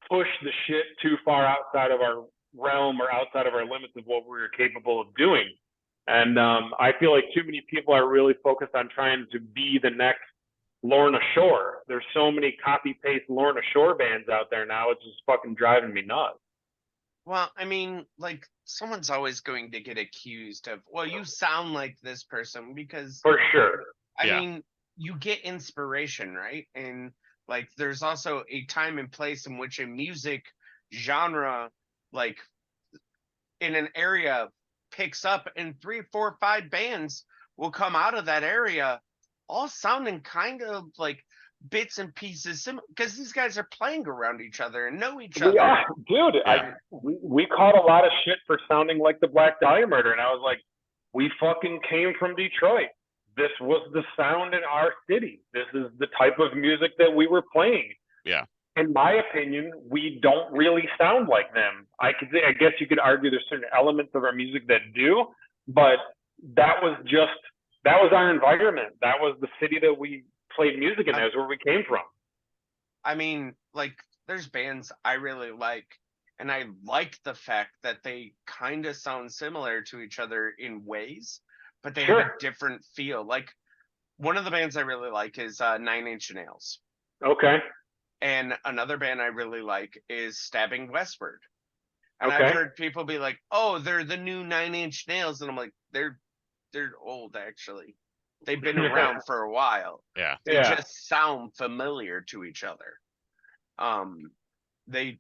push the shit too far outside of our realm or outside of our limits of what we were capable of doing. And I feel like too many people are really focused on trying to be the next Lorna Shore. There's so many copy paste Lorna Shore bands out there now. It's just fucking driving me nuts. Well, I mean, like, someone's always going to get accused of, well, you sound like this person, because For sure. I mean, you get inspiration, right? And like, there's also a time and place in which a music genre, like, in an area picks up, and 3, 4, 5 bands will come out of that area all sounding kind of like bits and pieces, because these guys are playing around each other and know each other. Yeah, dude, Yeah. we caught a lot of shit for sounding like the Black Dahlia Murder, and I was like, we fucking came from Detroit. This was the sound in our city. This is the type of music that we were playing. Yeah. In my opinion, we don't really sound like them. I guess you could argue there's certain elements of our music that do, but that was our environment. That was the city that we played music in. That's where we came from. I mean, like, there's bands I really like, and I like the fact that they kind of sound similar to each other in ways, but they have a different feel. Like, one of the bands I really like is 9 Inch Nails. Okay. And another band I really like is Stabbing Westward. And I've heard people be like, oh, they're the new 9 Inch Nails. And I'm like, they're old, actually. They've been around for a while. Yeah. They just sound familiar to each other. They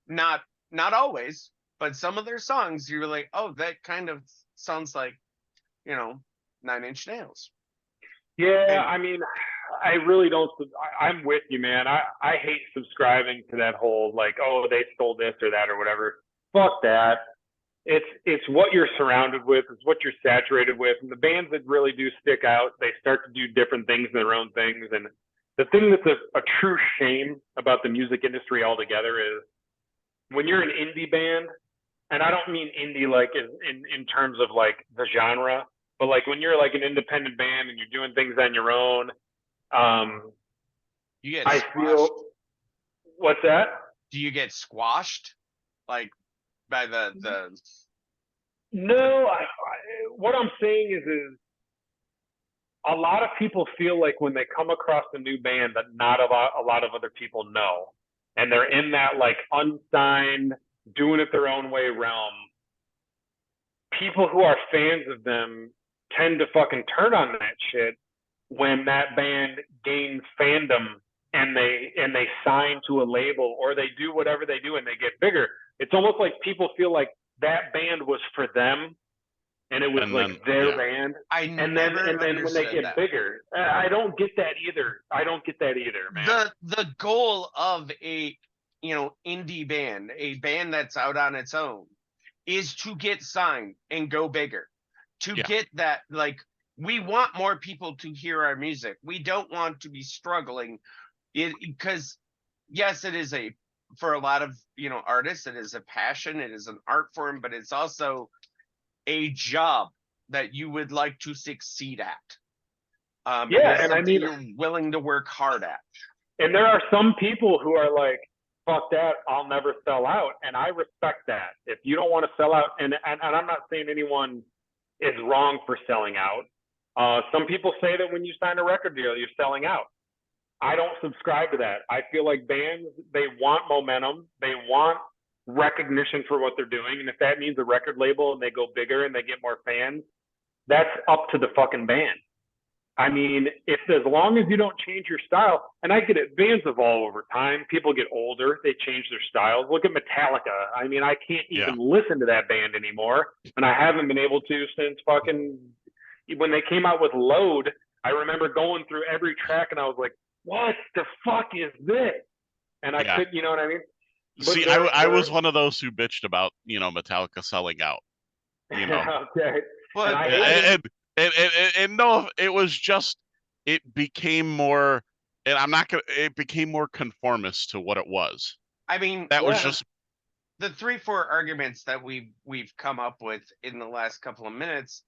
not always, but some of their songs you're like, oh, that kind of sounds like, 9 Inch Nails. Yeah, I mean, I really don't. I'm with you, man. I hate subscribing to that whole like, oh, they stole this or that or whatever. Fuck that. It's what you're surrounded with. It's what you're saturated with. And the bands that really do stick out, they start to do different things in their own things. And the thing that's a true shame about the music industry altogether is when you're an indie band, and I don't mean indie like in terms of like the genre, but like when you're like an independent band and you're doing things on your own, you get I feel. What's that? Do you get squashed, like, by the? No, what I'm saying is a lot of people feel like when they come across a new band that not a lot of other people know, and they're in that like unsigned, doing it their own way realm. People who are fans of them tend to fucking turn on that shit when that band gains fandom and they sign to a label or they do whatever they do and they get bigger. It's almost like people feel like that band was for them and it was their band. And then when they get bigger, I don't get that either. Man. The goal of a indie band, a band that's out on its own, is to get signed and go bigger. To get that, like, we want more people to hear our music. We don't want to be struggling, because yes, it is for a lot of artists, it is a passion, it is an art form, but it's also a job that you would like to succeed at. And I mean, you're willing to work hard at. And there are some people who are like, fuck that, I'll never sell out. And I respect that. If you don't want to sell out, and I'm not saying anyone is wrong for selling out. Some people say that when you sign a record deal, you're selling out. I don't subscribe to that. I feel like bands, they want momentum. They want recognition for what they're doing. And if that means a record label and they go bigger and they get more fans, that's up to the fucking band. I mean, as long as you don't change your style, and I get it, bands evolve over time. People get older, they change their styles. Look at Metallica. I mean, I can't even listen to that band anymore, and I haven't been able to since fucking when they came out with Load. I remember going through every track, and I was like, "What the fuck is this?" And I couldn't, you know what I mean? But see, I was one of those who bitched about Metallica selling out. Okay. Well, and no, it was just it became more, and I'm not gonna. It became more conformist to what it was. I mean, That was Yeah. just the 3-4 arguments that we've come up with in the last couple of minutes,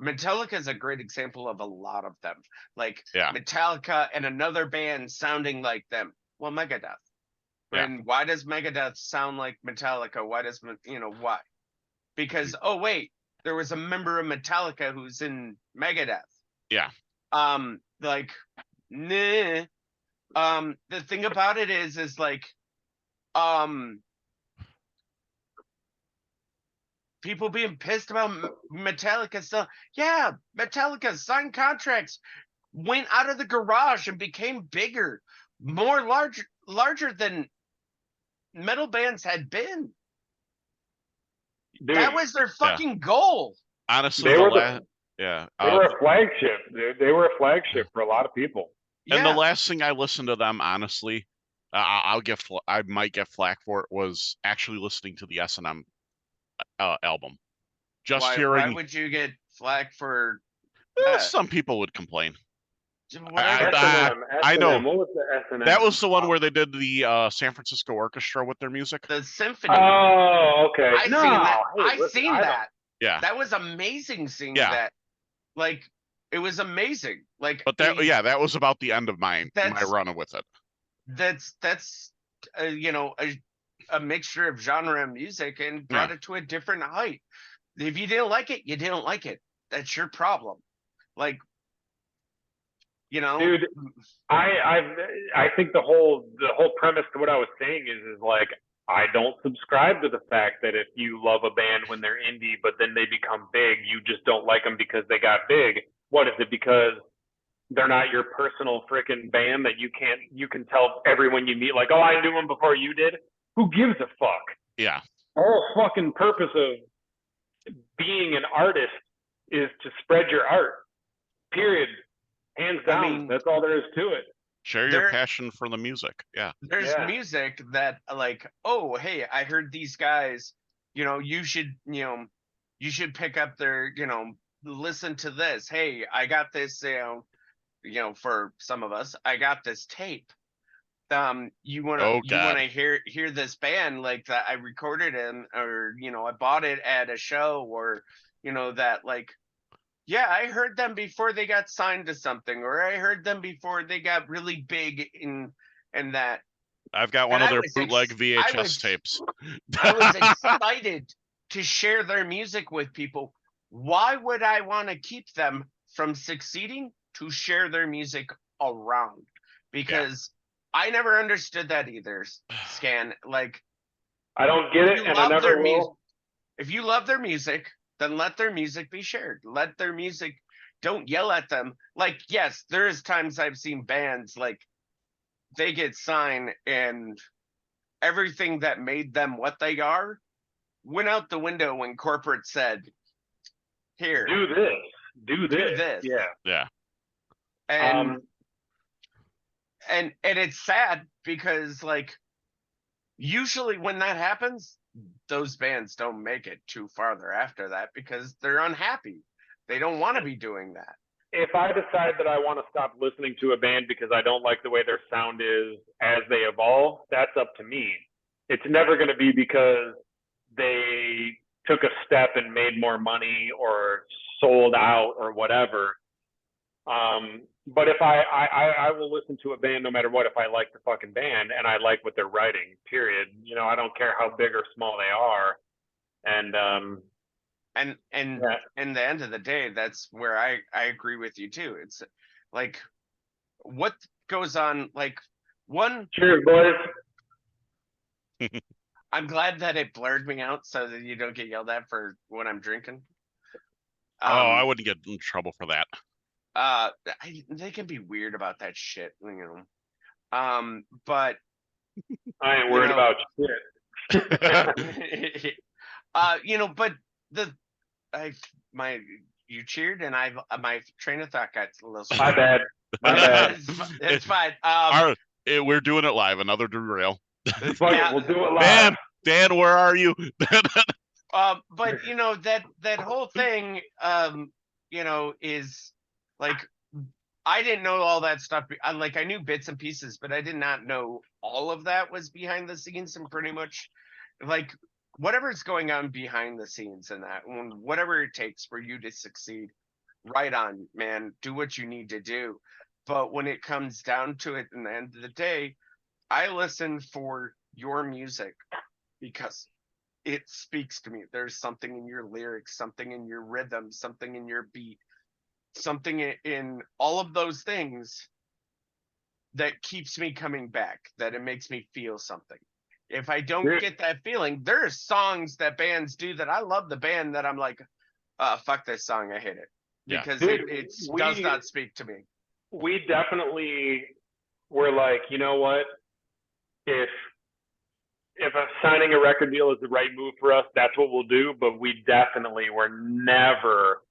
Metallica is a great example of a lot of them. Like yeah, Metallica and another band sounding like them. Well, Megadeth. yeah, And why does Megadeth sound like Metallica? Why does why? Because oh wait, there was a member of Metallica who's in Megadeth. yeah. Like, nah. The thing about it is like, um, people being pissed about Metallica stuff. Yeah, Metallica signed contracts, went out of the garage and became bigger, more larger than metal bands had been. Dude, That was their Yeah. fucking goal. Honestly, they the were last, yeah, they were a flagship. They were a flagship for a lot of people. and the Yeah, last thing I listened to them, honestly, I might get flack for it, was actually listening to the S&M album. Just why hearing, would you get flack for that? some people would complain. Whatever. I know What was the S&M? that was the one where they did the San Francisco Orchestra with their music. The symphony. Oh, okay. I No, seen that. hey, I listen, seen that. Yeah, That was amazing seeing yeah. that. Like, it was amazing. Like, But that was about the end of my That's- run with it. that's a mixture of genre and music, and brought it to a different height. If you didn't like it, you didn't like it. That's your problem. Like, dude, I think the whole premise to what I was saying is like, I don't subscribe to the fact that if you love a band when they're indie, but then they become big, you just don't like them because they got big. What is it? Because they're not your personal freaking band that you can tell everyone you meet, like, oh, I knew them before you did. Who gives a fuck? Yeah. The whole fucking purpose of being an artist is to spread your art. Period. Hands down. I mean, that's all there is to it. Share your passion for the music. Yeah. There's music that, like, oh, hey, I heard these guys, you should pick up their, listen to this. Hey, I got this, for some of us, I got this tape. You want to hear this band, like, that I recorded in, or I bought it at a show, or that, like, yeah, I heard them before they got signed to something, or I heard them before they got really big in that. I've got one of their bootleg VHS tapes. I was excited to share their music with people. Why would I want to keep them from succeeding to share their music around? Because I never understood that either, Scan. Like, I don't get it, and I never will. If you love their music, then let their music be shared. Let their music, don't yell at them. Like, yes, there is times I've seen bands, like, they get signed and everything that made them what they are went out the window when corporate said, here, do this. Yeah. And it's sad because, like, usually when that happens, those bands don't make it too farther after that because they're unhappy. They don't want to be doing that. If I decide that I want to stop listening to a band because I don't like the way their sound is as they evolve, that's up to me. It's never going to be because they took a step and made more money or sold out or whatever. But if I will listen to a band no matter what, if I like the fucking band and I like what they're writing, period. I don't care how big or small they are. And in the end of the day, that's where I agree with you too. It's like, what goes on, like, one. Cheers, boys. I'm glad that it blurred me out so that you don't get yelled at for when I'm drinking. I wouldn't get in trouble for that. They can be weird about that shit, but I ain't worried about shit. But you cheered and my train of thought got a little. My bad. It's fine. We're doing it live. Another derail. We'll do it live. Dan, where are you? But that whole thing, is like, I didn't know all that stuff. I knew bits and pieces, but I did not know all of that was behind the scenes, and pretty much like whatever's going on behind the scenes and that, whatever it takes for you to succeed, right on, man, do what you need to do. But when it comes down to it, in the end of the day, I listen for your music because it speaks to me. There's something in your lyrics, something in your rhythm, something in your beat, something in all of those things that keeps me coming back, that it makes me feel something. If I don't get that feeling, there are songs that bands do that I love the band that I'm like, fuck this song, I hate it. Because it does not speak to me. We definitely were like, you know what? If signing a record deal is the right move for us, that's what we'll do. But we definitely were never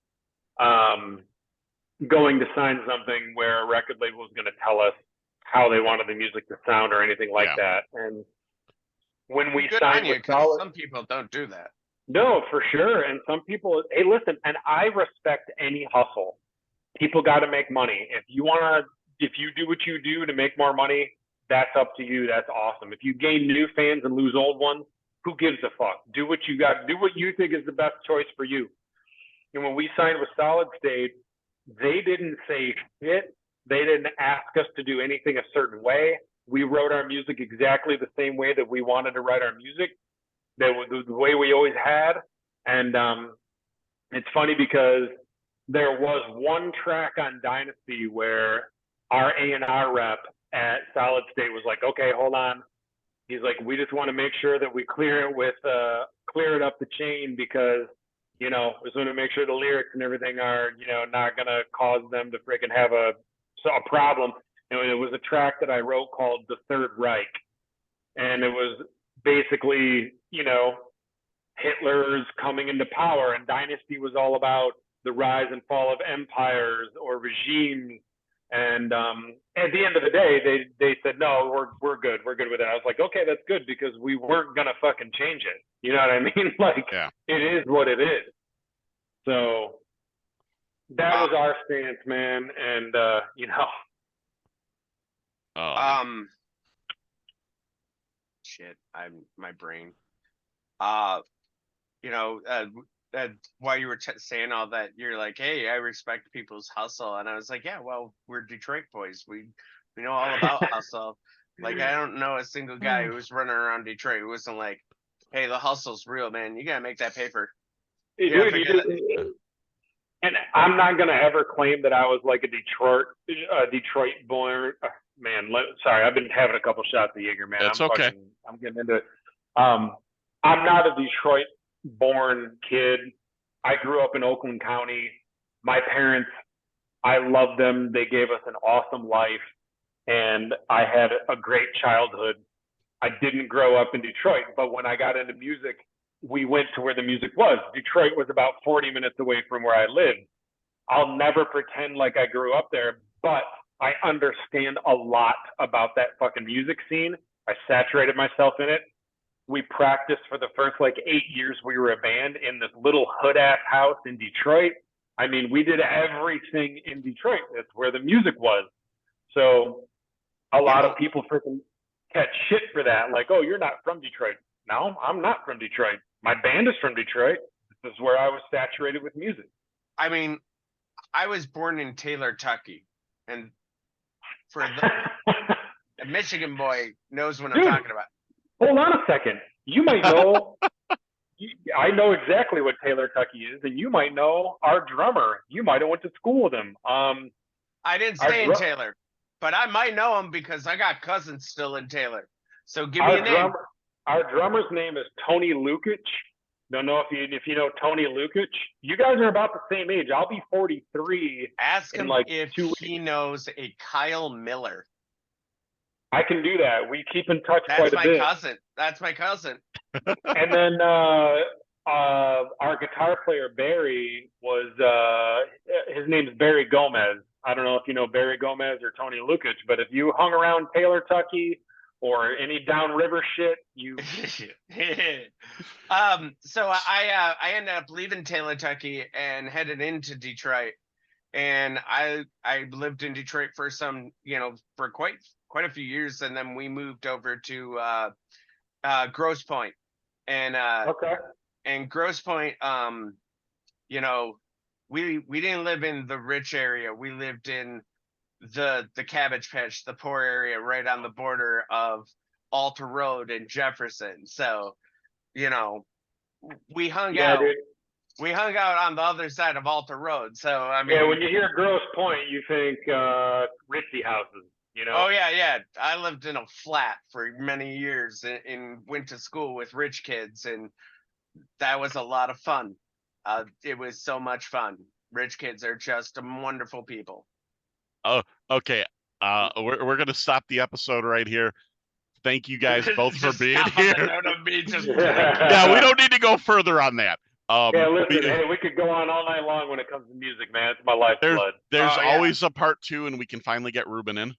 going to sign something where a record label was going to tell us how they wanted the music to sound or anything like that. And when we signed with Solid, some people don't do that. No, for sure. And some people, hey, listen, and I respect any hustle. People got to make money. If you do what you do to make more money, that's up to you. That's awesome. If you gain new fans and lose old ones, who gives a fuck? Do what you got. Do what you think is the best choice for you. And when we signed with Solid State, they didn't say shit. They didn't ask us to do anything a certain way. We wrote our music exactly the same way that we wanted to write our music. That was the way we always had. And it's funny because there was one track on Dynasty where our A&R rep at Solid State was like, okay, hold on. He's like, we just want to make sure that we clear it up the chain because, we just want to make sure the lyrics and everything are, not going to cause them to freaking have a problem. And it was a track that I wrote called The Third Reich. And it was basically, Hitler's coming into power, and Dynasty was all about the rise and fall of empires or regimes. And at the end of the day, they said, no, we're good. We're good with it. I was like, okay, that's good because we weren't going to fucking change it. You know what I mean? It is what it is. So that was our stance, man. And, shit, my brain. While you were saying all that, you're like, hey, I respect people's hustle, and I was like, yeah, well, we're Detroit boys. We know all about hustle. Like, I don't know a single guy who's running around Detroit who wasn't like, hey, the hustle's real, man. You gotta make that paper. And I'm not gonna ever claim that I was like a Detroit born. Man, sorry, I've been having a couple shots of Jaeger, man. That's okay. I'm getting into it. I'm not a Detroit-born kid. I grew up in Oakland County. My parents, I love them. They gave us an awesome life, and I had a great childhood. I didn't grow up in Detroit, but when I got into music, we went to where the music was. Detroit was about 40 minutes away from where I lived. I'll never pretend like I grew up there, but I understand a lot about that fucking music scene. I saturated myself in it. We practiced for the first 8 years we were a band in this little hood ass house in Detroit. I mean, we did everything in Detroit. That's where the music was. So a lot of people freaking catch shit for that. Like, oh, you're not from Detroit. No, I'm not from Detroit. My band is from Detroit. This is where I was saturated with music. I mean, I was born in Taylor, Tucky, and for a Michigan boy knows what I'm talking about. Hold on a second. You might know. I know exactly what Taylor Tucky is, and you might know our drummer. You might have went to school with him. I didn't stay in Taylor, but I might know him because I got cousins still in Taylor. So give me a name. Our drummer's name is Tony Lukic. Don't know if you know Tony Lukic. You guys are about the same age. I'll be 43. Ask him if he knows a Kyle Miller. I can do that. We keep in touch quite a bit. That's my cousin. And then our guitar player Barry was his name's Barry Gomez. I don't know if you know Barry Gomez or Tony Lukic, but if you hung around Taylor Tucky or any downriver shit, you. So I ended up leaving Taylor Tucky and headed into Detroit. and I lived in Detroit for some, for quite a few years, and then we moved over to Grosse Pointe, and Okay. Grosse Pointe, we didn't live in the rich area. We lived in the Cabbage Patch, the poor area, right on the border of Alta Road and Jefferson. So, we hung Yeah, out. dude. We hung out on the other side of Alta Road. So I mean, Yeah, when you hear Grosse Pointe, you think ritzy houses, you know? oh yeah. I lived in a flat for many years and went to school with rich kids, and that was a lot of fun. It was so much fun. Rich kids are just wonderful people. Oh, okay. We're gonna stop the episode right here. Thank you guys both for Just being stop on the here. note of me just Yeah, we don't need to go further on that. Yeah, listen, hey, we could go on all night long when it comes to music, man. It's my lifeblood. There's Oh, yeah. always a part 2, and we can finally get Ruben in.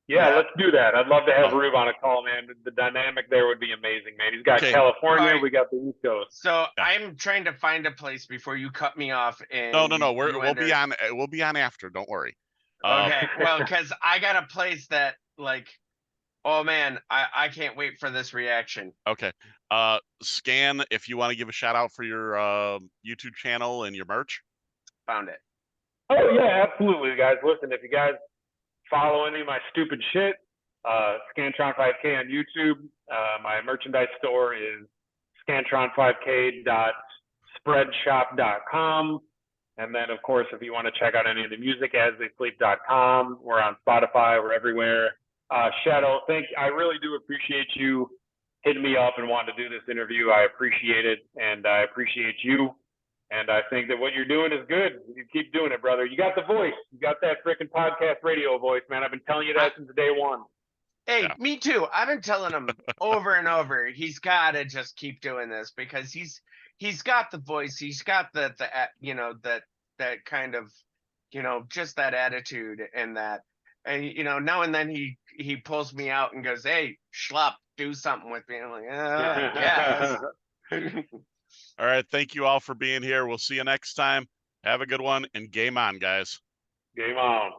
Yeah, let's do that. I'd love to have Oh. Rube on a call, man. The dynamic there would be amazing, man. He's got Okay. California, Right. we got the East Coast. So Yeah. I'm trying to find a place before you cut me off. And No. We'll be enter. on. We'll be on after. Don't worry. Okay, well, because I got a place that, like, oh man, I can't wait for this reaction. Okay. Scan if you want to give a shout out for your YouTube channel and your merch. Found it. Oh, yeah, absolutely, guys. Listen, if you guys follow any of my stupid shit, Scantron5K on YouTube. My merchandise store is scantron5k.spreadshop.com. And then, of course, if you want to check out any of the music, astheysleep.com. We're on Spotify. We're everywhere. Shadow, I really do appreciate you hitting me up and wanting to do this interview. I appreciate it, and I appreciate you. And I think that what you're doing is good. You keep doing it, brother. You got the voice. You got that freaking podcast radio voice, man. I've been telling you that since day one. Hey, Yeah. me too. I've been telling him over and over. He's got to just keep doing this because he's got the voice. He's got that kind of, just that attitude and that. And now and then he pulls me out and goes, "Hey, schlop, do something with me." I'm like, yes. All right. Thank you all for being here. We'll see you next time. Have a good one, and game on, guys. Game on.